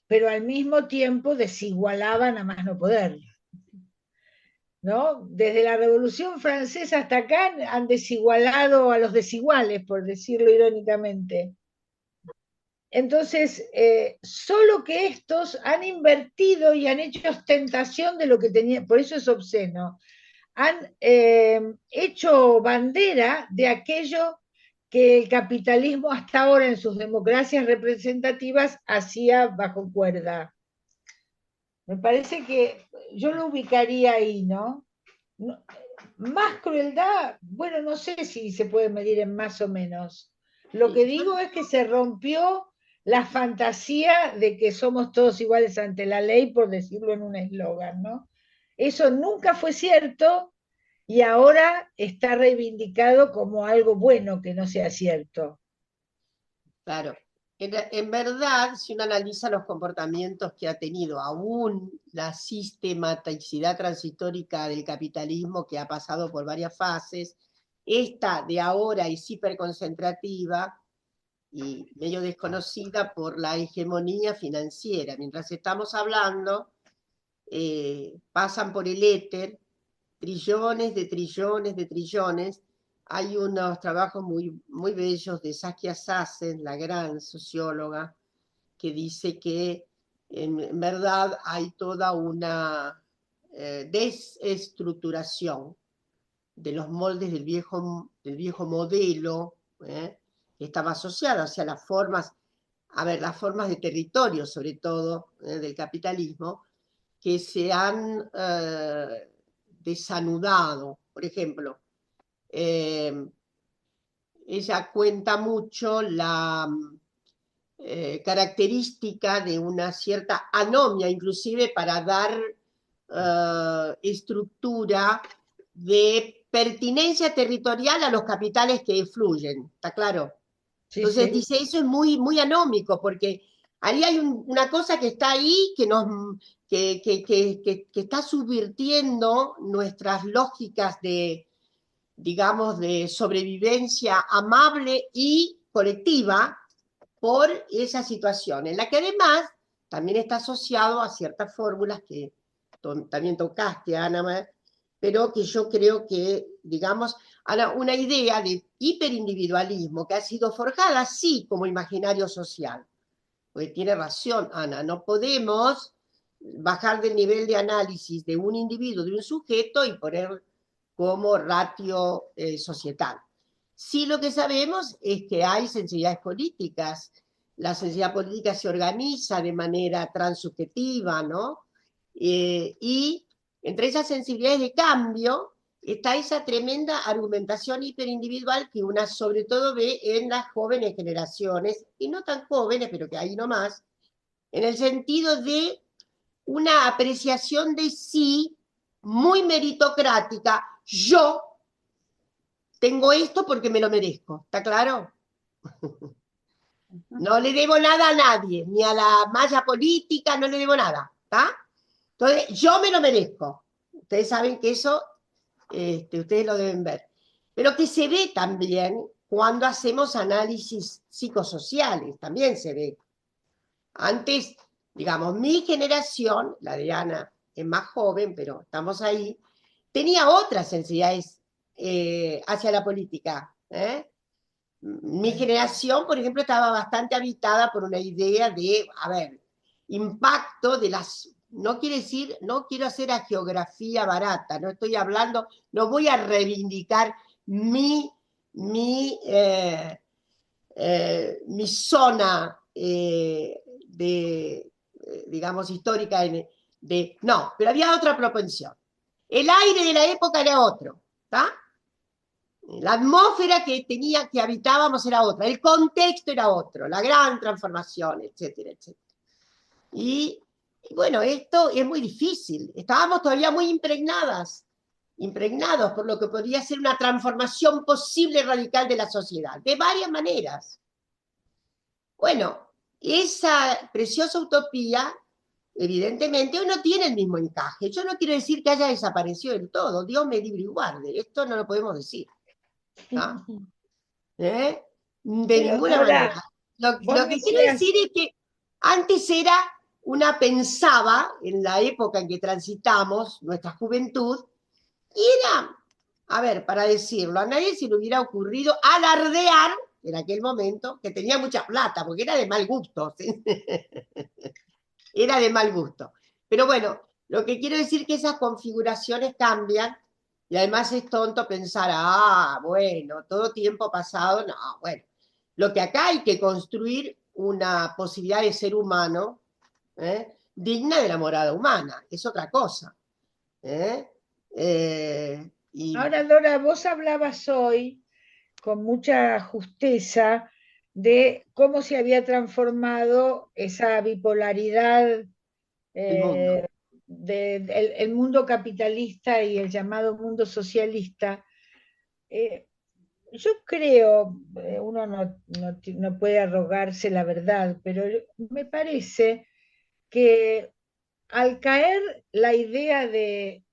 S2: pero al mismo tiempo desigualaban a más no poder, ¿no? Desde la Revolución Francesa hasta acá han desigualado a los desiguales, por decirlo irónicamente. Entonces, solo que estos han invertido y han hecho ostentación de lo que tenían, por eso es obsceno, han hecho bandera de aquello que el capitalismo hasta ahora en sus democracias representativas hacía bajo cuerda. Me parece que yo lo ubicaría ahí, ¿no? Más crueldad, bueno, no sé si se puede medir en más o menos. Lo que digo es que se rompió la fantasía de que somos todos iguales ante la ley, por decirlo en un eslogan, ¿no? Eso nunca fue cierto y ahora está reivindicado como algo bueno que no sea cierto.
S3: Claro. En verdad, si uno analiza los comportamientos que ha tenido aún la sistematicidad transitórica del capitalismo, que ha pasado por varias fases, esta de ahora es hiperconcentrativa y medio desconocida por la hegemonía financiera. Mientras estamos hablando, pasan por el éter trillones de trillones de trillones. Hay unos trabajos muy, muy bellos de Saskia Sassen, la gran socióloga, que dice que en verdad hay toda una desestructuración de los moldes del viejo modelo, que estaba asociado hacia las formas, las formas de territorio, sobre todo, del capitalismo, que se han desanudado. Por ejemplo, ella cuenta mucho la característica de una cierta anomia, inclusive para dar estructura de pertinencia territorial a los capitales que fluyen, ¿está claro?
S2: Sí,
S3: Entonces
S2: sí.
S3: dice, eso es muy, muy anómico, porque ahí hay una cosa que está ahí que está subvirtiendo nuestras lógicas de, digamos, de sobrevivencia amable y colectiva por esa situación, en la que además también está asociado a ciertas fórmulas que también tocaste, Ana, pero que yo creo que, digamos, una idea de hiperindividualismo que ha sido forjada, sí, como imaginario social. Porque tiene razón, Ana, no podemos bajar del nivel de análisis de un individuo, de un sujeto, y poner como ratio societal. Sí, lo que sabemos es que hay sensibilidades políticas. La sensibilidad política se organiza de manera transsubjetiva, ¿no? Y entre esas sensibilidades de cambio está esa tremenda argumentación hiperindividual que una sobre todo ve en las jóvenes generaciones, y no tan jóvenes, pero que ahí nomás, en el sentido de una apreciación de sí muy meritocrática. Yo tengo esto porque me lo merezco, ¿está claro? No le debo nada a nadie, ni a la malla política, no le debo nada, ¿está? Entonces, yo me lo merezco. Ustedes saben que eso, ustedes lo deben ver. Pero que se ve también cuando hacemos análisis psicosociales, también se ve. Antes, digamos, mi generación, la de Ana es más joven, pero estamos ahí, tenía otras sensibilidades hacia la política. Mi generación, por ejemplo, estaba bastante habitada por una idea de, impacto de las... No quiere decir, no quiero hacer a geografía barata, no estoy hablando, no voy a reivindicar mi zona digamos, histórica, no, pero había otra propensión. El aire de la época era otro, ¿está? La atmósfera que habitábamos era otra, el contexto era otro, la gran transformación, etcétera, etcétera. Y bueno, esto es muy difícil. Estábamos todavía muy impregnados por lo que podría ser una transformación posible radical de la sociedad, de varias maneras. Bueno, esa preciosa utopía, evidentemente, hoy no tiene el mismo encaje. Yo no quiero decir que haya desaparecido del todo, Dios me libre y guarde, esto no lo podemos decir, ¿no? De
S2: Pero
S3: ninguna
S2: ahora,
S3: manera. Lo
S2: vos
S3: que quiero
S2: decías,
S3: decir es que antes era pensaba, en la época en que transitamos, nuestra juventud, y era, para decirlo, a nadie se le hubiera ocurrido alardear en aquel momento que tenía mucha plata, porque era de mal gusto, ¿sí? Era de mal gusto. Pero bueno, lo que quiero decir es que esas configuraciones cambian Y además es tonto pensar, bueno, todo tiempo pasado, no, bueno. Lo que acá hay que construir una posibilidad de ser humano, digna de la morada humana, es otra cosa. Y
S2: Ahora, Dora, vos hablabas hoy con mucha justeza de cómo se había transformado esa bipolaridad
S3: el mundo.
S2: el mundo capitalista y el llamado mundo socialista. Eh, yo creo, uno no puede arrogarse la verdad, pero me parece que al caer la idea de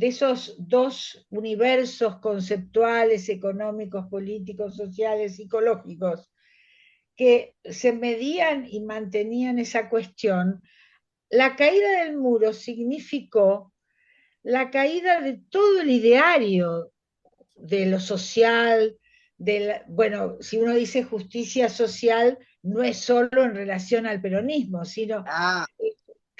S2: esos dos universos conceptuales, económicos, políticos, sociales, psicológicos, que se medían y mantenían esa cuestión, la caída del muro significó la caída de todo el ideario de lo social, bueno, si uno dice justicia social, no es solo en relación al peronismo, sino
S3: Ah,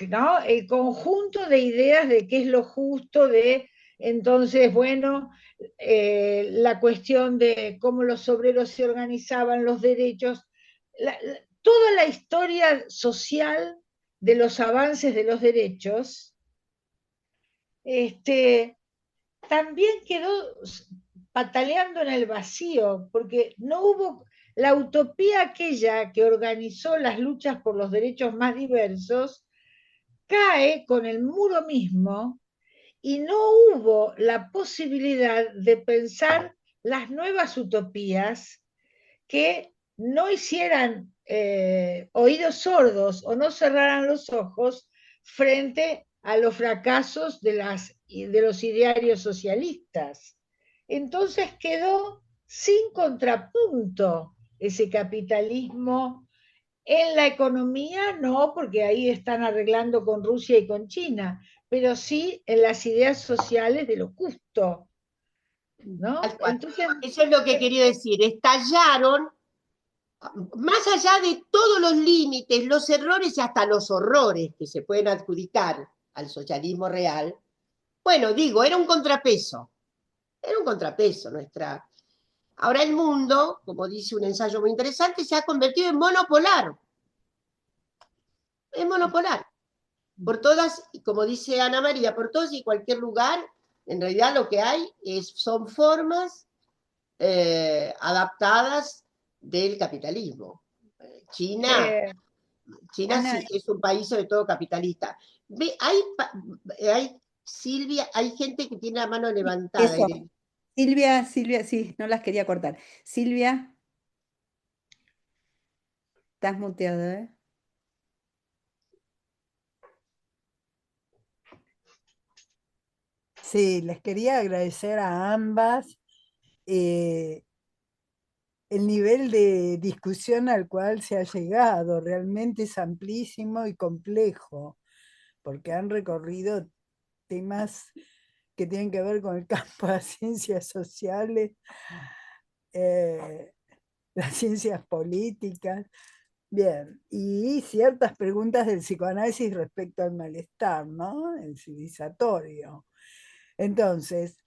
S2: ¿no? El conjunto de ideas de qué es lo justo, de entonces, bueno, la cuestión de cómo los obreros se organizaban, los derechos, toda la historia social de los avances de los derechos, también quedó pataleando en el vacío, porque no hubo la utopía aquella que organizó las luchas por los derechos más diversos, cae con el muro mismo y no hubo la posibilidad de pensar las nuevas utopías que no hicieran oídos sordos o no cerraran los ojos frente a los fracasos de los idearios socialistas. Entonces quedó sin contrapunto ese capitalismo en la economía, no, porque ahí están arreglando con Rusia y con China, pero sí en las ideas sociales de lo justo, ¿no?
S3: tal cual.
S2: Entonces,
S3: Eso es lo que quería decir. Estallaron, más allá de todos los límites, los errores y hasta los horrores que se pueden adjudicar al socialismo real. Bueno, digo, era un contrapeso nuestra. Ahora el mundo, como dice un ensayo muy interesante, se ha convertido en monopolar. Es monopolar. Por todas, como dice Ana María, por todos y cualquier lugar, en realidad lo que hay son formas adaptadas del capitalismo. China,
S2: eh,
S3: China
S1: Ana,
S3: sí es un país sobre todo capitalista. Ve, hay, Silvia, hay gente que tiene la mano levantada.
S1: eso, Silvia, sí, no las quería cortar. Silvia, estás muteada, ¿eh?
S5: Sí, les quería agradecer a ambas eh, el nivel de discusión al cual se ha llegado. Realmente es amplísimo y complejo, porque han recorrido temas que tienen que ver con el campo de las ciencias sociales, eh, las ciencias políticas. Bien, y ciertas preguntas del psicoanálisis respecto al malestar, ¿no? El civilizatorio. Entonces,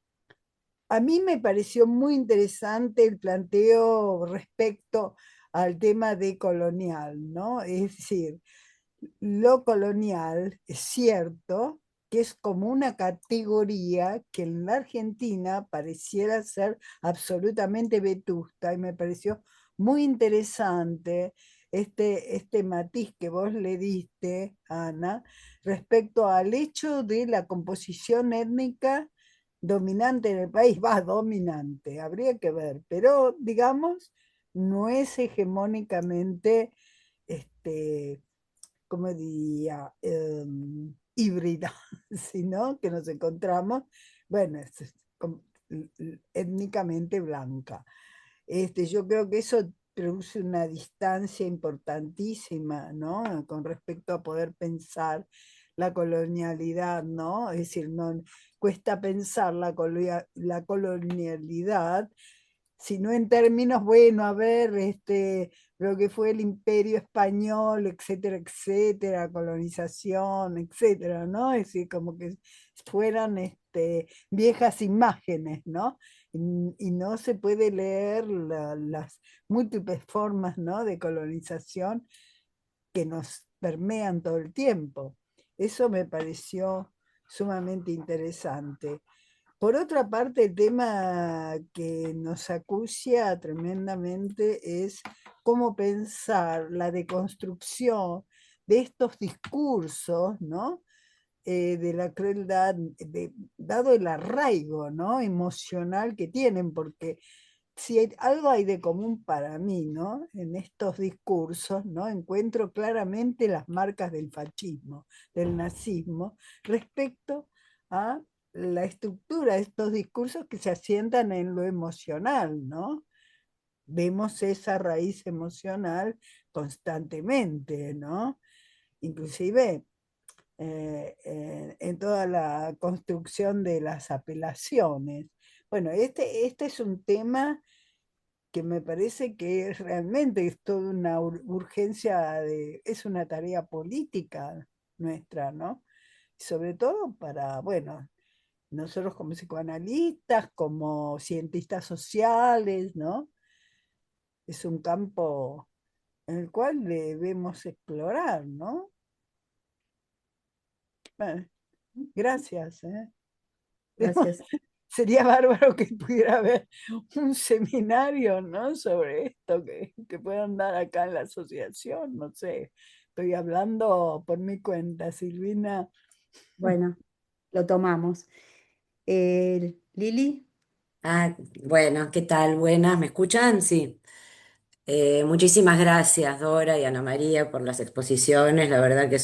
S5: a mí me pareció muy interesante el planteo respecto al tema de colonial, ¿no? Es decir, lo colonial es cierto que es como una categoría que en la Argentina pareciera ser absolutamente vetusta y me pareció muy interesante este matiz que vos le diste, Ana, respecto al hecho de la composición étnica dominante en el país, va, dominante, habría que ver, pero digamos, no es hegemónicamente este, como diría, híbrida, sino que nos encontramos, bueno, étnicamente blanca. Yo creo que eso produce una distancia importantísima, ¿no? Con respecto a poder pensar la colonialidad, ¿no? Es decir, no, cuesta pensar la colonialidad sino en términos, bueno, a ver, lo que fue el imperio español, etcétera, etcétera, colonización, etcétera, ¿no? Es decir, como que fueran viejas imágenes, ¿no? Y no se puede leer las múltiples formas, ¿no?, de colonización que nos permean todo el tiempo. Eso me pareció sumamente interesante. Por otra parte, el tema que nos acucia tremendamente es cómo pensar la deconstrucción de estos discursos, ¿no?, de la crueldad, dado el arraigo, ¿no?, emocional que tienen, porque si algo hay de común para mí, ¿no?, en estos discursos, ¿no?, encuentro claramente las marcas del fascismo, del nazismo, respecto a la estructura de estos discursos que se asientan en lo emocional, ¿no? Vemos esa raíz emocional constantemente, ¿no? Inclusive en toda la construcción de las apelaciones. Bueno, este es un tema que me parece que realmente es toda una urgencia, es una tarea política nuestra, ¿no? Sobre todo para, bueno, nosotros como psicoanalistas, como cientistas sociales, ¿no? Es un campo en el cual debemos explorar, ¿no? Bueno, gracias, ¿eh?
S1: Gracias.
S5: Sería bárbaro que pudiera haber un seminario, ¿no?, sobre esto que puedan dar acá en la asociación, no sé. Estoy hablando por mi cuenta, Silvina.
S1: Bueno, lo tomamos. Lili,
S6: Ah, bueno, ¿qué tal? Buenas, ¿me escuchan? Sí. Muchísimas gracias, Dora y Ana María, por las exposiciones. La verdad que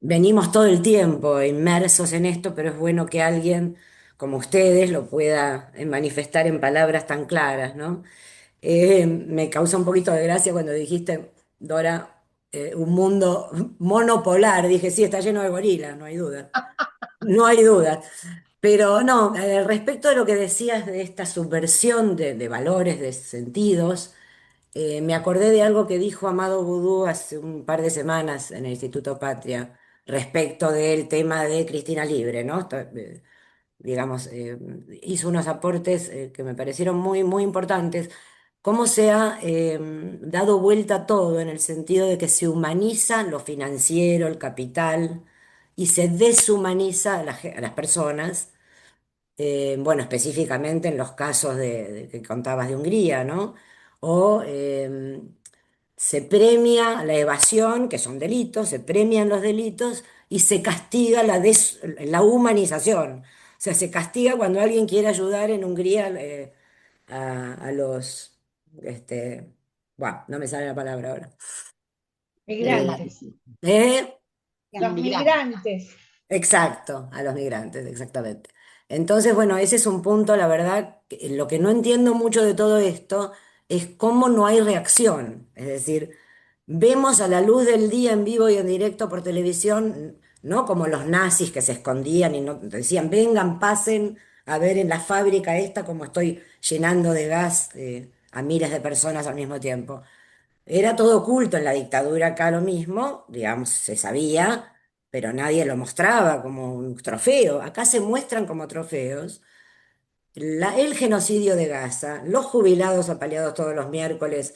S6: venimos todo el tiempo inmersos en esto, pero es bueno que alguien como ustedes lo pueda manifestar en palabras tan claras, ¿no? Me causa un poquito de gracia cuando dijiste, Dora, un mundo monopolar. Dije, sí, está lleno de gorilas, no hay duda. No hay duda. Pero no, respecto de lo que decías de esta subversión de valores, de sentidos, me acordé de algo que dijo Amado Boudou hace un par de semanas en el Instituto Patria respecto del tema de Cristina Libre, ¿no? Digamos, hizo unos aportes que me parecieron muy, muy importantes. Cómo se ha dado vuelta todo en el sentido de que se humaniza lo financiero, el capital, y se deshumaniza a las personas, bueno, específicamente en los casos que contabas de Hungría, ¿no? O se premia la evasión, que son delitos, se premian los delitos y se castiga la humanización. O sea, se castiga cuando alguien quiere ayudar en Hungría a los, bueno, no me sale la palabra ahora. Eh,
S2: Migrantes,
S6: ¿eh?
S2: los
S3: Inmigrantes.
S2: migrantes.
S6: Exacto, a los migrantes, exactamente. Entonces, bueno, ese es un punto, la verdad, lo que no entiendo mucho de todo esto es cómo no hay reacción. Es decir, vemos a la luz del día en vivo y en directo por televisión, no como los nazis que se escondían y no decían, vengan, pasen a ver en la fábrica esta como estoy llenando de gas a miles de personas al mismo tiempo. Era todo oculto en la dictadura acá lo mismo, digamos, se sabía, pero nadie lo mostraba como un trofeo. Acá se muestran como trofeos el genocidio de Gaza, los jubilados apaleados todos los miércoles,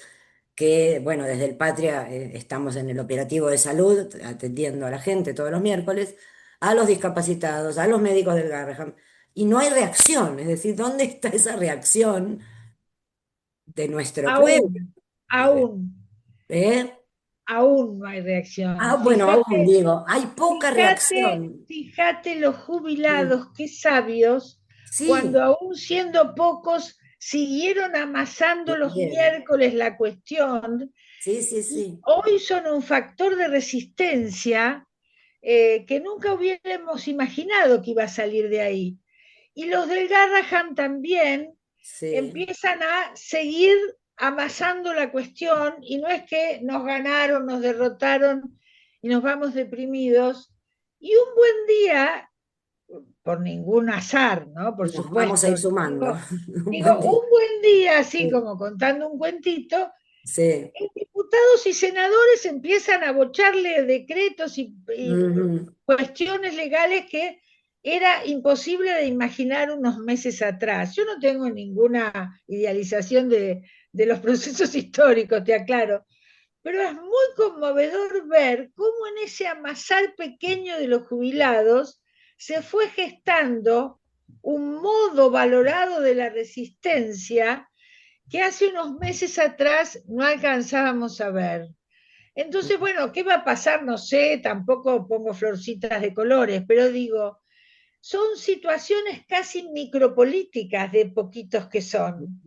S6: que, bueno, desde el Patria estamos en el operativo de salud atendiendo a la gente todos los miércoles, a los discapacitados, a los médicos del Garrahan, y no hay reacción, es decir, ¿dónde está esa reacción de nuestro pueblo?
S2: Aún, aún,
S6: ¿Eh?
S2: aún no hay reacción.
S6: Ah, bueno, aún
S2: Fíjate,
S6: digo, hay poca
S2: fíjate,
S6: reacción.
S2: fíjate los
S6: Sí,
S2: jubilados, qué sabios, cuando
S6: sí,
S2: aún siendo pocos, siguieron amasando los
S6: bien.
S2: miércoles la cuestión
S6: Sí, sí,
S2: y
S6: sí,
S2: hoy son un factor de resistencia que nunca hubiéramos imaginado que iba a salir de ahí. Y los del Garrahan también
S6: sí.
S2: empiezan a seguir amasando la cuestión y no es que nos ganaron, nos derrotaron y nos vamos deprimidos. Y un buen día, por ningún azar, ¿no? Por
S6: No, vamos a
S2: supuesto.
S6: ir sumando. Un
S2: Digo,
S6: buen día.
S2: un buen día, así
S6: Sí,
S2: como contando un cuentito,
S6: sí.
S2: diputados y senadores empiezan a bocharle decretos y
S6: Ujú.
S2: cuestiones legales que era imposible de imaginar unos meses atrás. Yo no tengo ninguna idealización de los procesos históricos, te aclaro, pero es muy conmovedor ver cómo en ese amasar pequeño de los jubilados se fue gestando un modo valorado de la resistencia que hace unos meses atrás no alcanzábamos a ver. Entonces, bueno, ¿qué va a pasar? No sé, tampoco pongo florcitas de colores, pero digo, son situaciones casi micropolíticas de poquitos que son.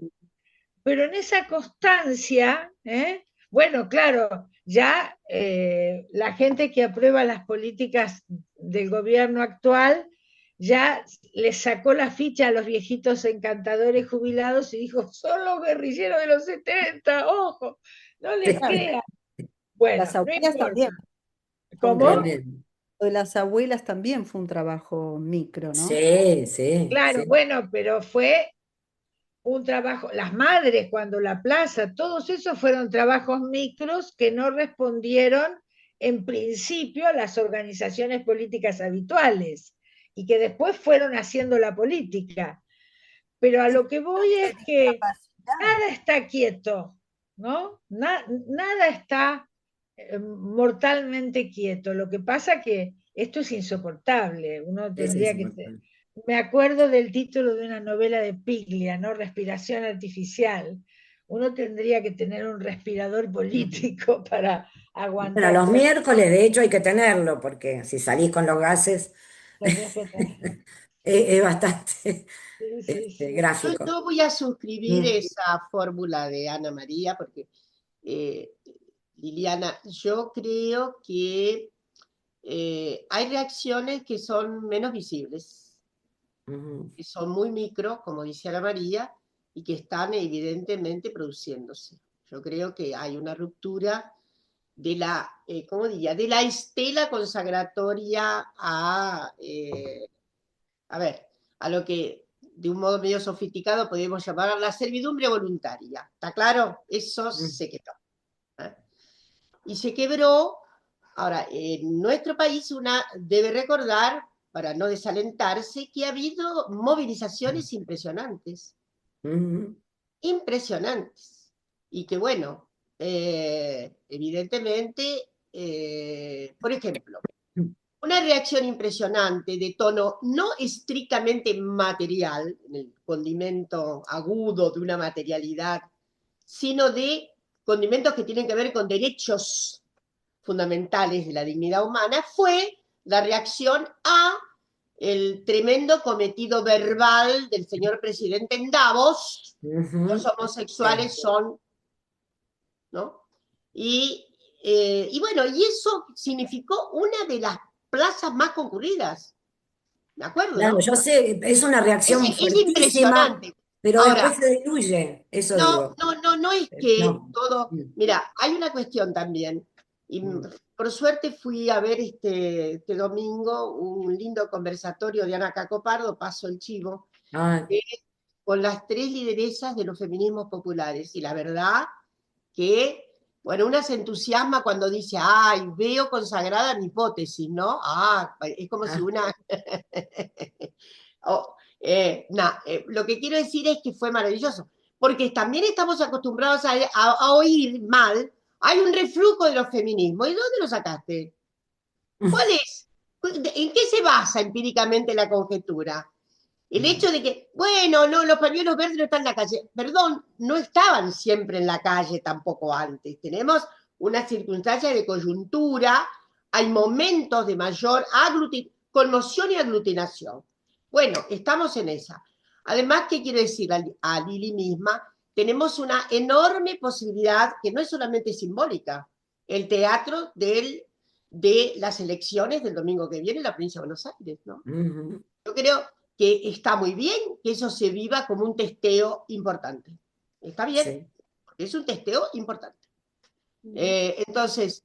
S2: Pero en esa constancia, bueno, claro, ya la gente que aprueba las políticas del gobierno actual ya les sacó la ficha a los viejitos encantadores jubilados y dijo, son los guerrilleros de los 70, ojo, no les
S6: Sí,
S2: crean.
S1: Las
S2: Bueno, no
S1: abuelas también
S2: importa.
S1: fue un
S2: ¿Cómo?
S1: trabajo.
S6: tremendo.
S1: Lo de las abuelas también fue un trabajo micro, ¿no?
S6: Sí, sí,
S2: Claro,
S6: sí.
S2: bueno, pero fue un trabajo, las madres cuando la plaza, todos esos fueron trabajos micros que no respondieron en principio a las organizaciones políticas habituales y que después fueron haciendo la política. Pero a
S5: Es
S2: lo que voy
S5: falta
S2: es
S5: de
S2: que
S5: capacidad.
S2: nada está quieto, ¿no? Nada está mortalmente quieto. Lo que pasa que esto es insoportable. Uno
S6: Es
S2: tendría que...
S6: insoportable.
S2: Me acuerdo del título de una novela de Piglia, ¿no? Respiración artificial. Uno tendría que tener un respirador político para
S6: Bueno,
S2: aguantar
S6: los
S2: todo esto.
S6: miércoles de hecho hay que tenerlo, porque si salís con los gases
S2: Tendrías que tener.
S6: es bastante
S2: Sí, sí, sí.
S6: gráfico.
S3: Yo voy a suscribir
S6: Mm,
S3: esa fórmula de Ana María porque, eh, Liliana, yo creo que hay reacciones que son menos visibles,
S6: ujú,
S3: que son muy micro, como dice Ana María, y que están evidentemente produciéndose. Yo creo que hay una ruptura de la, ¿cómo diría? De la estela consagratoria a ver, a lo que de un modo medio sofisticado podemos llamar la servidumbre voluntaria. ¿Está claro? Eso
S6: mm,
S3: se quedó. ¿Eh? Y se quebró. Ahora, en nuestro país una debe recordar, para no desalentarse, que ha habido movilizaciones impresionantes,
S6: ujú,
S3: impresionantes. Y que bueno, evidentemente, por ejemplo, una reacción impresionante de tono no estrictamente material, en el condimento agudo de una materialidad, sino de condimentos que tienen que ver con derechos fundamentales de la dignidad humana, fue la reacción a el tremendo cometido verbal del señor presidente en Davos. Los
S6: ujú. Sí.
S3: homosexuales son, ¿no? Y, y bueno, y eso significó una de las plazas más concurridas, ¿de acuerdo,
S6: Claro,
S3: no?
S6: yo sé, es una reacción
S3: Es
S6: fuertísima,
S3: impresionante.
S6: pero después
S3: Ahora,
S6: se diluye, eso
S3: no,
S6: digo.
S3: no, no, no es que
S6: No.
S3: todo.
S6: Mm,
S3: Mira, hay una cuestión también. Y
S6: mm.
S3: por suerte fui a ver este domingo un lindo conversatorio de Ana Cacopardo, paso el chivo,
S6: Ah,
S3: con las tres lideresas de los feminismos populares. Y la verdad que, bueno, una se entusiasma cuando dice, ay, veo consagrada mi hipótesis, ¿no? Ah, es como si
S6: ah,
S3: una... oh, lo que quiero decir es que fue maravilloso, porque también estamos acostumbrados a oír mal, hay un reflujo de los feminismos. ¿Y dónde lo sacaste? ¿Cuál es? ¿En qué se basa empíricamente la conjetura? El
S6: mm,
S3: hecho de que, bueno, no, los pañuelos verdes no están en la calle. Perdón, no estaban siempre en la calle tampoco antes. Tenemos una circunstancia de coyuntura, hay momentos de mayor conmoción y aglutinación. Bueno, estamos en esa. Además, ¿qué quiero decir a Lili misma? Tenemos una enorme posibilidad que no es solamente simbólica, el teatro de las elecciones del domingo que viene en la provincia de Buenos Aires, ¿no?
S6: ujú.
S3: Yo creo que está muy bien que eso se viva como un testeo importante. Está bien,
S6: Sí.
S3: es un testeo importante. Entonces,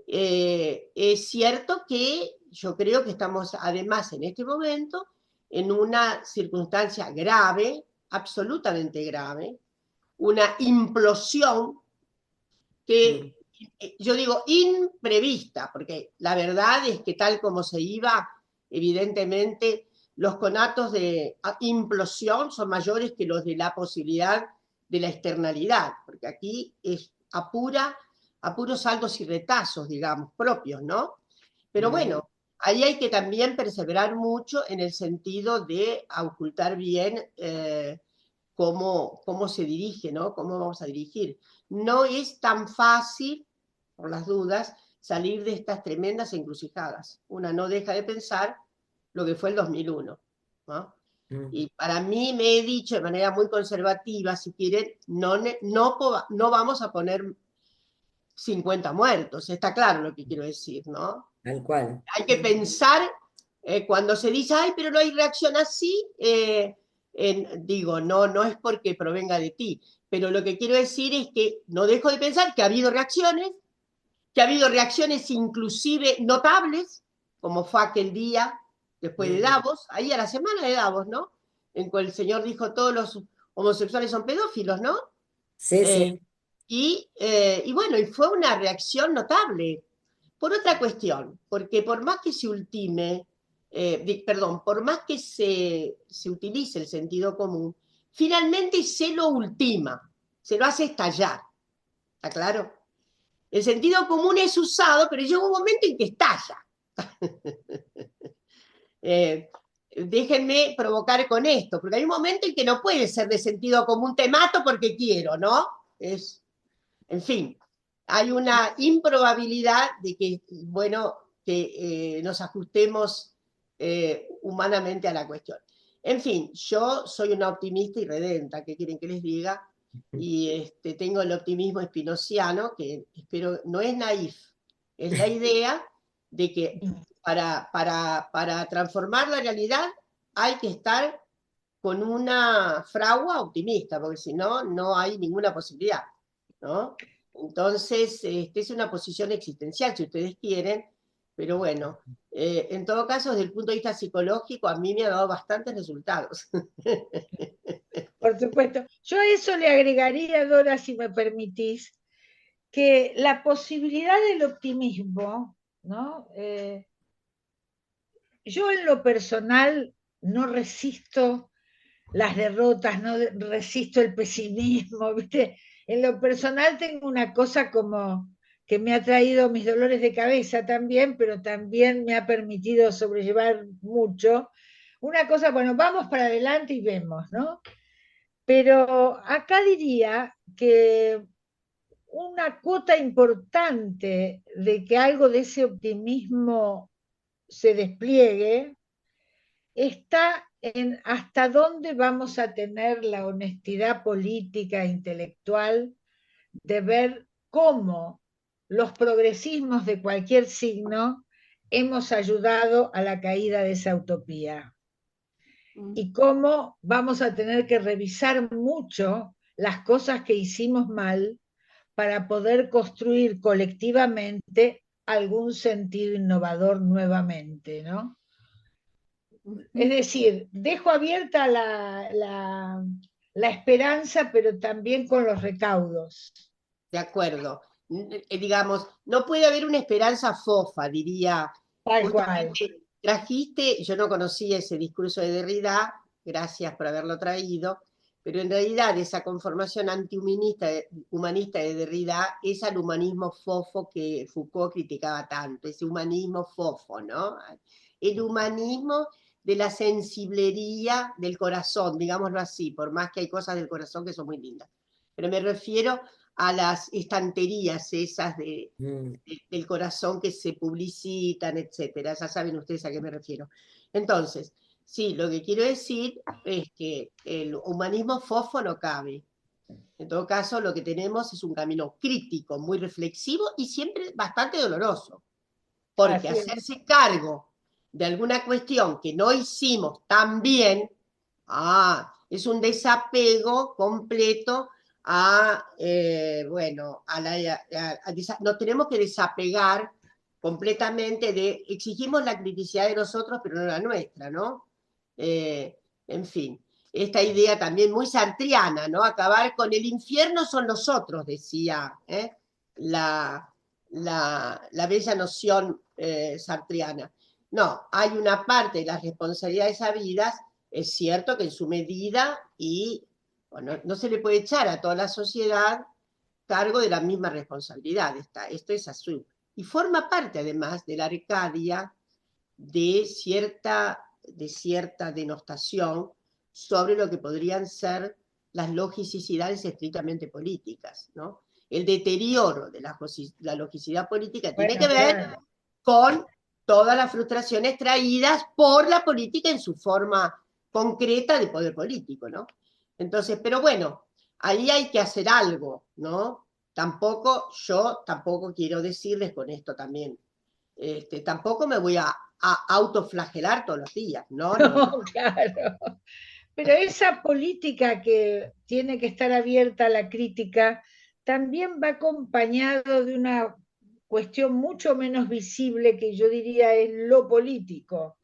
S3: es cierto que yo creo que estamos además en este momento en una circunstancia grave, absolutamente grave, una implosión que yo digo imprevista, porque la verdad es que tal como se iba, evidentemente los conatos de implosión son mayores que los de la posibilidad de la externalidad, porque aquí es a puros saltos y retazos, digamos, propios, ¿no? Pero bueno, ahí hay que también perseverar mucho en el sentido de ocultar bien cómo se dirige, ¿no? Cómo vamos a dirigir. No es tan fácil, por las dudas, salir de estas tremendas encrucijadas. Una no deja de pensar lo que fue el 2001, ¿no? Y para mí me he dicho de manera muy conservativa, si quieren, no vamos a poner 50 muertos, está claro lo que quiero decir, ¿no?
S6: Tal cual.
S3: Hay que pensar, cuando se dice, ay, pero no hay reacción así, digo, no es porque provenga de ti, pero lo que quiero decir es que no dejo de pensar que ha habido reacciones inclusive notables, como fue aquel día después de Davos, ahí a la semana de Davos, ¿no? En que el señor dijo todos los homosexuales son pedófilos, ¿no?
S6: Sí, sí.
S3: Y bueno, y fue una reacción notable. Por otra cuestión, porque por más que se ultime, por más que se utilice el sentido común, finalmente se lo ultima, se lo hace estallar. ¿Está claro? El sentido común es usado, pero llega un momento en que estalla. Déjenme provocar con esto, porque hay un momento en que no puede ser de sentido común, te mato porque quiero, ¿no? En fin, hay una improbabilidad de que, bueno, que nos ajustemos humanamente a la cuestión. En fin, yo soy una optimista y redenta, ¿qué quieren que les diga? Y tengo el optimismo espinociano, que espero, no es naif, es la idea de que para transformar la realidad hay que estar con una fragua optimista, porque si no, no hay ninguna posibilidad, ¿no? Entonces, es una posición existencial, si ustedes quieren, pero bueno, en todo caso, desde el punto de vista psicológico, a mí me ha dado bastantes resultados.
S2: Por supuesto. Yo a eso le agregaría, Dora, si me permitís, que la posibilidad del optimismo, ¿no? Yo en lo personal no resisto las derrotas, no resisto el pesimismo, ¿viste? En lo personal tengo una cosa como que me ha traído mis dolores de cabeza también, pero también me ha permitido sobrellevar mucho. Una cosa, bueno, vamos para adelante y vemos, ¿no? Pero acá diría que una cuota importante de que algo de ese optimismo se despliegue está en hasta dónde vamos a tener la honestidad política e intelectual de ver cómo los progresismos de cualquier signo hemos ayudado a la caída de esa utopía. Y cómo vamos a tener que revisar mucho las cosas que hicimos mal para poder construir colectivamente algún sentido innovador nuevamente, ¿no? Es decir, dejo abierta la esperanza, pero también con los recaudos.
S3: De acuerdo. Digamos, no puede haber una esperanza fofa, diría.
S2: Tal cual.
S3: Justamente trajiste, yo no conocía ese discurso de Derrida, gracias por haberlo traído, pero en realidad esa conformación antihumanista de Derrida es al humanismo fofo que Foucault criticaba tanto, ese humanismo fofo, ¿no? El humanismo de la sensiblería del corazón, digámoslo así, por más que hay cosas del corazón que son muy lindas. Pero me refiero a las estanterías esas del corazón que se publicitan, etcétera. Ya saben ustedes a qué me refiero. Entonces, sí, lo que quiero decir es que el humanismo fofo no cabe. En todo caso, lo que tenemos es un camino crítico, muy reflexivo y siempre bastante doloroso. Porque hacerse cargo de alguna cuestión que no hicimos tan bien, es un desapego completo nos tenemos que desapegar completamente exigimos la criticidad de nosotros, pero no la nuestra, ¿no? En fin, esta idea también muy sartriana, ¿no? Acabar con el infierno son los otros, decía la bella noción sartriana. No, hay una parte de las responsabilidades habidas, es cierto que en su medida, y bueno, no se le puede echar a toda la sociedad cargo de la misma responsabilidad. Esto es azul. Y forma parte además de la Arcadia de cierta denostación sobre lo que podrían ser las logicidades estrictamente políticas, ¿no? El deterioro de la logicidad política tiene
S2: Bueno,
S3: que ver
S2: claro.
S3: con todas las frustraciones traídas por la política en su forma concreta de poder político, ¿no? Entonces, pero bueno, ahí hay que hacer algo, ¿no? Yo tampoco quiero decirles con esto también, tampoco me voy a autoflagelar todos los días, no, no, no.
S2: No, claro. Pero esa política que tiene que estar abierta a la crítica también va acompañado de una cuestión mucho menos visible que yo diría es lo político,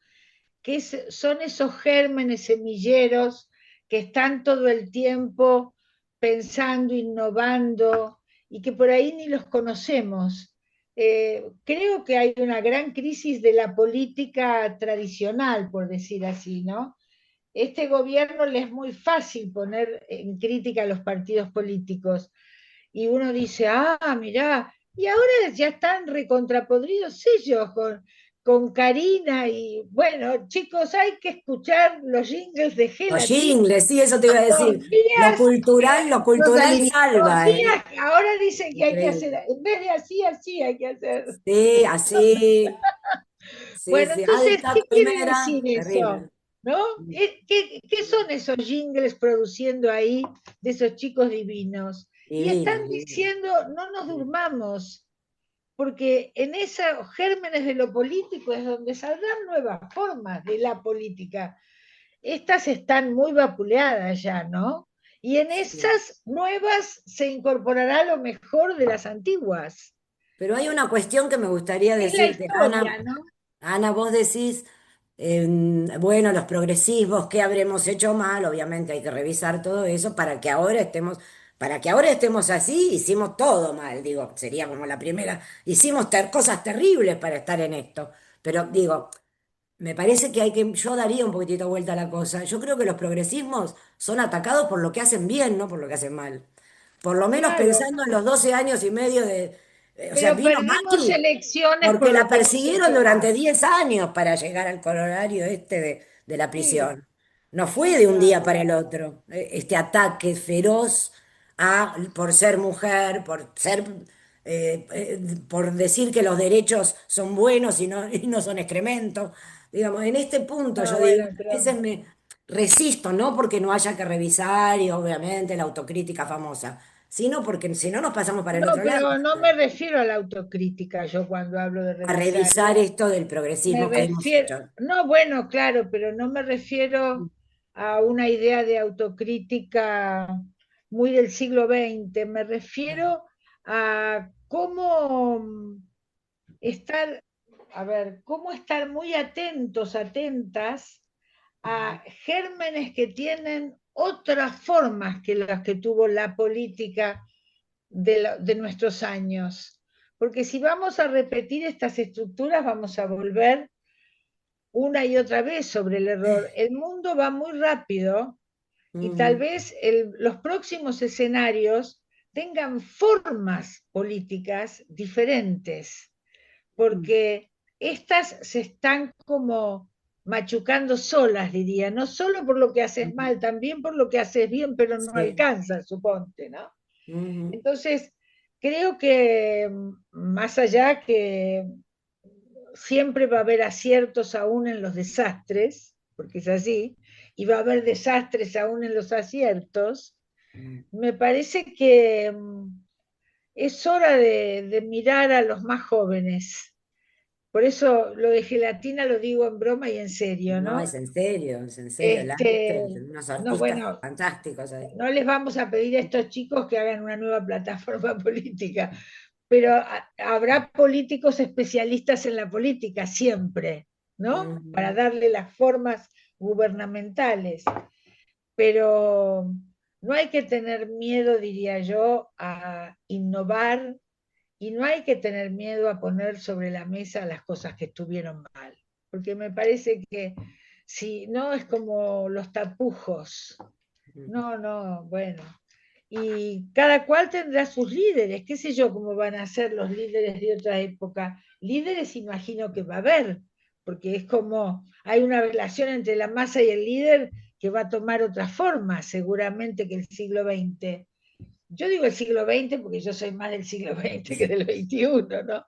S2: que son esos gérmenes semilleros que están todo el tiempo pensando, innovando y que por ahí ni los conocemos. Creo que hay una gran crisis de la política tradicional, por decir así, ¿no? Este gobierno le es muy fácil poner en crítica a los partidos políticos y uno dice, mirá, y ahora ya están recontrapodridos ellos con Karina y bueno, chicos, hay que escuchar los jingles de
S6: Los
S2: Gelatin
S6: jingles, sí, eso te iba a
S2: los
S6: decir.
S2: días,
S6: Lo
S3: Nos
S6: cultural
S3: alineamos.
S2: los
S6: salva, ¿eh?
S2: días, ahora dicen que hay que hacer,
S6: Increíble.
S2: en vez de así, así hay que hacer.
S6: Sí, así. Sí,
S2: Bueno,
S6: sí.
S2: entonces,
S6: Alta
S2: ¿qué quiere
S6: primera,
S2: decir eso?
S6: terrible.
S2: ¿No? ¿Qué son esos jingles produciendo ahí de esos chicos divinos? Y
S6: Divino,
S2: están
S6: divino.
S2: diciendo, no nos durmamos, porque en esos gérmenes de lo político es donde saldrán nuevas formas de la política. Estas están muy vapuleadas ya, ¿no? Y en
S6: Sí.
S2: esas nuevas se incorporará lo mejor de las antiguas.
S6: Pero hay una cuestión que me gustaría
S2: Es la
S6: decirte, Ana.
S2: historia, ¿no?
S6: Ana, vos decís, bueno, los progresivos, ¿qué habremos hecho mal? Obviamente hay que revisar todo eso para que ahora estemos así, hicimos todo mal, digo, sería como la primera, hicimos cosas terribles para estar en esto. Pero digo, me parece que yo daría un poquitito vuelta a la cosa. Yo creo que los progresismos son atacados por lo que hacen bien, no por lo que hacen mal. Por lo menos
S2: Claro,
S6: pensando en los 12 años y medio o sea,
S2: pero
S6: vino
S2: perdimos
S6: Macri
S2: elecciones
S6: porque
S2: por
S6: la
S2: lo que hemos
S6: persiguieron
S2: hecho
S6: durante
S2: mal.
S6: 10 años para llegar al corolario de la
S2: Sí,
S6: prisión. No fue
S2: sí,
S6: de un día
S2: claro.
S6: para el otro. Este ataque feroz por ser mujer, por decir que los derechos son buenos y no son excremento. Digamos, en este punto yo
S2: No,
S6: digo,
S2: bueno,
S6: a veces me resisto, no porque no haya que revisar y obviamente la autocrítica famosa, sino porque si no nos pasamos para el
S2: no,
S6: otro lado.
S2: pero no me refiero a la autocrítica yo cuando hablo de
S6: A
S2: revisar.
S6: revisar esto del
S2: Me
S6: progresismo que hemos
S2: refiero,
S6: hecho.
S2: no, bueno, claro, pero no me refiero a una idea de autocrítica muy del siglo XX, me refiero a cómo estar, a ver, cómo estar muy atentos, atentas a gérmenes que tienen otras formas que las que tuvo la política de nuestros años. Porque si vamos a repetir estas estructuras, vamos a volver una y otra vez sobre el error. El mundo va muy rápido y tal
S6: Ujú,
S2: vez los próximos escenarios tengan formas políticas diferentes, porque estas se están como machucando solas, diría, no solo por lo que haces
S6: ujú.
S2: mal, también por lo que haces bien, pero no
S6: Sí.
S2: alcanza, suponte, ¿no?
S6: Ujú,
S2: Entonces, creo que más allá que siempre va a haber aciertos aún en los desastres, porque es así, y va a haber desastres aún en los aciertos,
S6: ujú.
S2: me parece que es hora de mirar a los más jóvenes. Por eso lo de gelatina lo digo en broma y en serio,
S6: No,
S2: ¿no?
S6: es en serio,
S2: Este,
S6: unos
S2: no,
S6: artistas
S2: bueno,
S6: fantásticos ahí.
S2: no les vamos a pedir a estos chicos que hagan una nueva plataforma política, pero habrá políticos especialistas en la política siempre, ¿no? Para
S6: Ujú.
S2: darle las formas gubernamentales, pero no hay que tener miedo, diría yo, a innovar y no hay que tener miedo a poner sobre la mesa las cosas que estuvieron mal, porque me parece que si no es como los tapujos, no, no, bueno. Y cada cual tendrá sus líderes, qué sé yo cómo van a ser los líderes de otra época. Líderes imagino que va a haber, porque es como, hay una relación entre la masa y el líder que va a tomar otra forma, seguramente que el siglo XX. Yo digo el siglo XX porque yo soy más del siglo XX que del XXI, ¿no?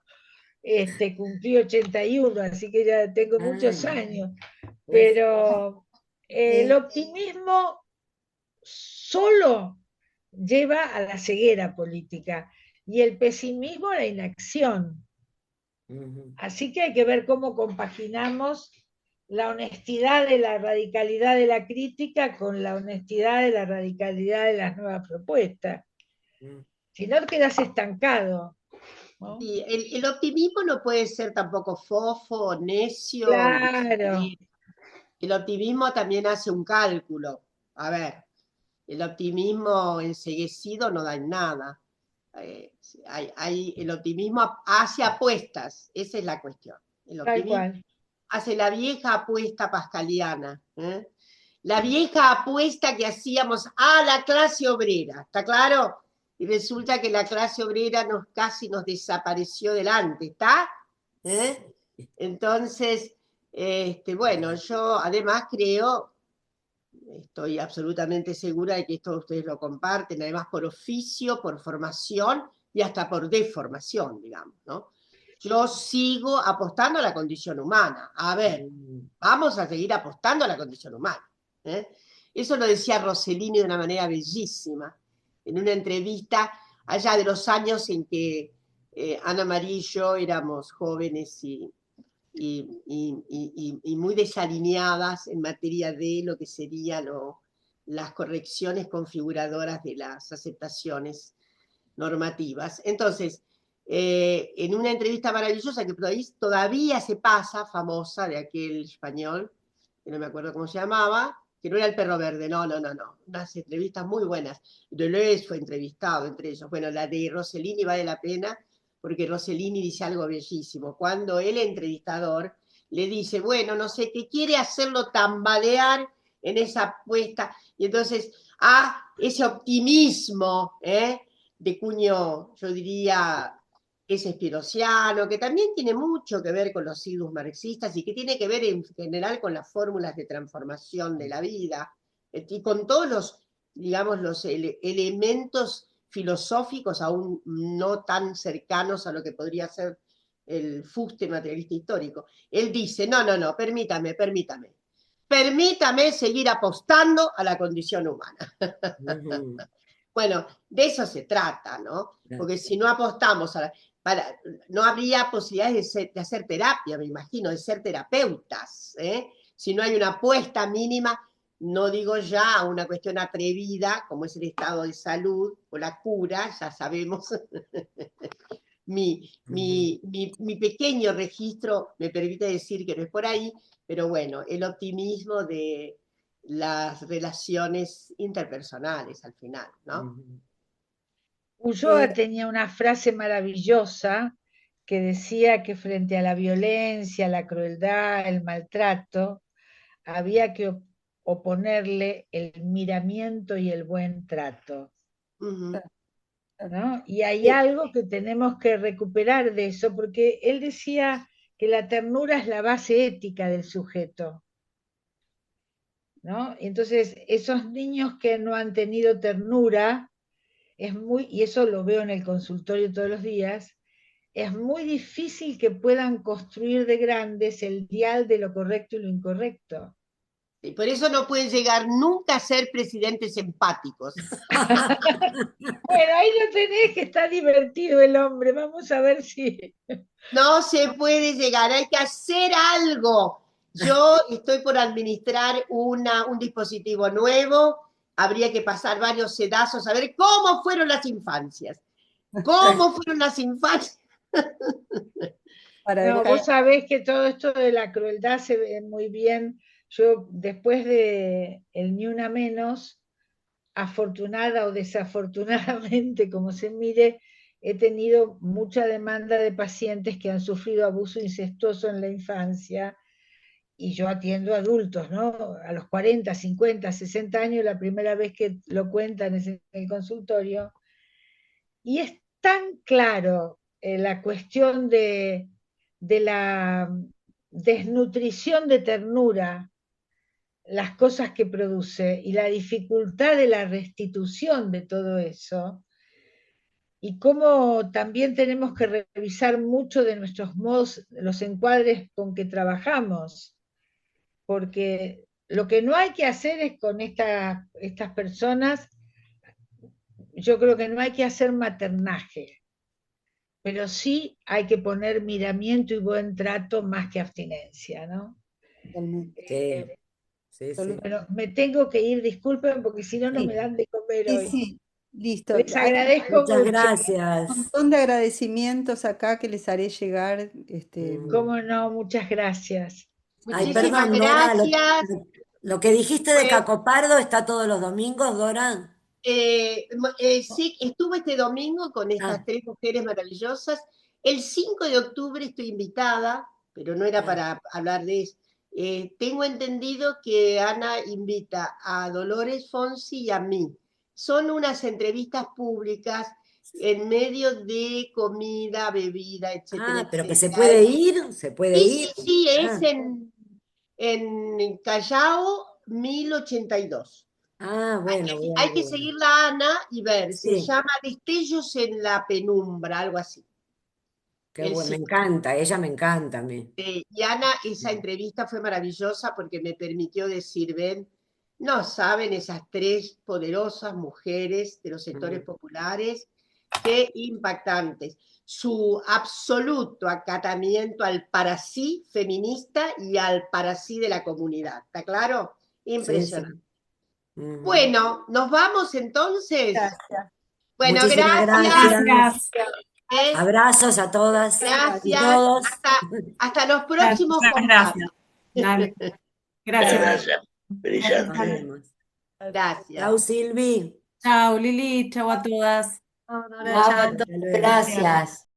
S2: Cumplí 81, así que ya tengo muchos
S6: Ah,
S2: años,
S6: uf.
S2: pero el optimismo solo lleva a la ceguera política y el pesimismo a la inacción.
S6: Ujú.
S2: Así que hay que ver cómo compaginamos la honestidad de la radicalidad de la crítica con la honestidad de la radicalidad de las nuevas propuestas.
S6: Mm.
S2: Si no, quedas estancado, ¿no?
S3: Sí, el optimismo no puede ser tampoco fofo, necio y
S2: Claro,
S3: el optimismo también hace un cálculo. A ver, el optimismo enceguecido no da en nada. El optimismo hace apuestas, esa es la cuestión. El
S2: tal
S3: optimismo
S2: cual.
S3: hace la vieja apuesta pascaliana, ¿eh? La vieja apuesta que hacíamos a la clase obrera, ¿está claro? Y resulta que la clase obrera casi nos desapareció delante, ¿está? ¿Eh? Entonces, bueno, yo además creo, estoy absolutamente segura de que esto ustedes lo comparten, además por oficio, por formación y hasta por deformación, digamos, ¿no? Yo sigo apostando a la condición humana. A ver,
S6: Mm.
S3: vamos a seguir apostando a la condición humana, ¿eh? Eso lo decía Rossellini de una manera bellísima, en una entrevista allá de los años en que Ana María y yo éramos jóvenes y muy desalineadas en materia de lo que serían las correcciones configuradoras de las aceptaciones normativas. Entonces, en una entrevista maravillosa que todavía se pasa, famosa, de aquel español, que no me acuerdo cómo se llamaba, que no era el Perro Verde, no, unas entrevistas muy buenas. Deleuze fue entrevistado entre ellos. Bueno, la de Rossellini vale la pena, porque Rossellini dice algo bellísimo. Cuando el entrevistador le dice, bueno, no sé, qué quiere hacerlo tambalear en esa apuesta, y entonces, ese optimismo, de cuño, yo diría, es espirociano, que también tiene mucho que ver con los idus marxistas y que tiene que ver en general con las fórmulas de transformación de la vida y con todos los, digamos, los elementos filosóficos aún no tan cercanos a lo que podría ser el fuste materialista histórico. Él dice, no, permítame seguir apostando a la condición humana.
S6: Ujú.
S3: Bueno, de eso se trata, ¿no?
S6: Claro.
S3: Porque si no apostamos no habría posibilidades de hacer terapia, me imagino, de ser terapeutas, ¿eh? Si no hay una apuesta mínima, no digo ya una cuestión atrevida, como es el estado de salud o la cura, ya sabemos. Mi pequeño registro me permite decir que no es por ahí, pero bueno, el optimismo de las relaciones interpersonales al final, ¿no?
S6: Ujú.
S2: Ulloa tenía una frase maravillosa que decía que frente a la violencia, la crueldad, el maltrato, había que oponerle el miramiento y el buen trato,
S3: Ujú.
S2: ¿no? Y hay algo que tenemos que recuperar de eso, porque él decía que la ternura es la base ética del sujeto, ¿no? Entonces, esos niños que no han tenido ternura, y eso lo veo en el consultorio todos los días, es muy difícil que puedan construir de grandes el dial de lo correcto y lo incorrecto.
S3: Y por eso no pueden llegar nunca a ser presidentes empáticos.
S2: Bueno, ahí lo tenés, que está divertido el hombre. Vamos a ver si.
S3: No se puede llegar, hay que hacer algo. Yo estoy por administrar un dispositivo nuevo, habría que pasar varios sedazos a ver cómo fueron las infancias. ¿Cómo fueron las infancias?
S5: Para
S2: No, vos
S5: dejar,
S2: sabés que todo esto de la crueldad se ve muy bien Yo, después de el Ni Una Menos, afortunada o desafortunadamente, como se mire, he tenido mucha demanda de pacientes que han sufrido abuso incestuoso en la infancia, y yo atiendo adultos, ¿no? A los 40, 50, 60 años, la primera vez que lo cuentan es en el consultorio, y es tan claro la cuestión de la desnutrición de ternura, las cosas que produce y la dificultad de la restitución de todo eso, y cómo también tenemos que revisar mucho de nuestros modos, los encuadres con que trabajamos, porque lo que no hay que hacer es con estas personas, yo creo que no hay que hacer maternaje, pero sí hay que poner miramiento y buen trato más que abstinencia, ¿no?
S1: Totalmente.
S6: Sí, sí, sí.
S2: Bueno, me tengo que ir, disculpen, porque si no, no me
S1: Sí,
S2: dan de comer
S1: sí,
S2: hoy.
S1: sí, listo.
S2: Les
S1: Hay
S2: agradezco
S6: Muchas
S2: mucho.
S1: un
S6: gracias.
S1: montón de agradecimientos acá que les haré llegar.
S6: Mm.
S2: Cómo no, muchas gracias.
S6: Ay,
S3: Muchísimas
S6: perdón, Dora,
S3: gracias.
S6: lo que dijiste de
S3: Fue,
S6: Cacopardo está todos los domingos, Dora.
S3: sí, estuve este domingo con estas
S6: Ah,
S3: tres mujeres maravillosas. El 5 de octubre estoy invitada, pero no era
S6: ah,
S3: para hablar de eso. Tengo entendido que Ana invita a Dolores Fonsi y a mí. Son unas entrevistas públicas en medio de comida, bebida, etcétera,
S6: pero que
S3: etcétera.
S6: se puede
S3: Sí,
S6: ir.
S3: sí, sí, es
S6: Ah,
S3: en Callao 1082.
S6: bueno,
S3: Hay que
S6: bueno.
S3: seguir la Ana y ver, se
S6: Sí,
S3: llama Destellos en la Penumbra, algo así.
S6: qué
S3: El
S6: bueno, me
S3: 5.
S6: encanta, ella me encanta a mí.
S3: Y Ana, esa entrevista fue maravillosa porque me permitió decir, ven, no saben esas tres poderosas mujeres de los sectores
S6: Mm,
S3: populares, qué impactantes. Su absoluto acatamiento al para sí feminista y al para sí de la comunidad. ¿Está claro?
S6: sí, sí.
S3: Impresionante.
S6: Ujú.
S3: Bueno, nos vamos entonces.
S1: Gracias.
S3: Bueno,
S6: Muchísimas
S3: gracias.
S6: gracias.
S3: ¿Eh?
S6: Abrazos a todas y
S3: Gracias.
S6: todos.
S3: Hasta los
S7: Muchas
S3: próximos
S7: gracias.
S3: contactos.
S7: Dale,
S8: Muchas
S7: gracias.
S8: gracias.
S7: Gracias,
S6: Nos
S8: Brillante.
S7: Ale.
S6: vemos.
S3: Gracias.
S6: Chau, Silvi.
S7: Chao, Lili. Chao a todas.
S4: Chao,
S1: Chao.
S4: a
S6: Hasta
S4: todos,
S6: luego.
S7: Gracias.
S4: gracias.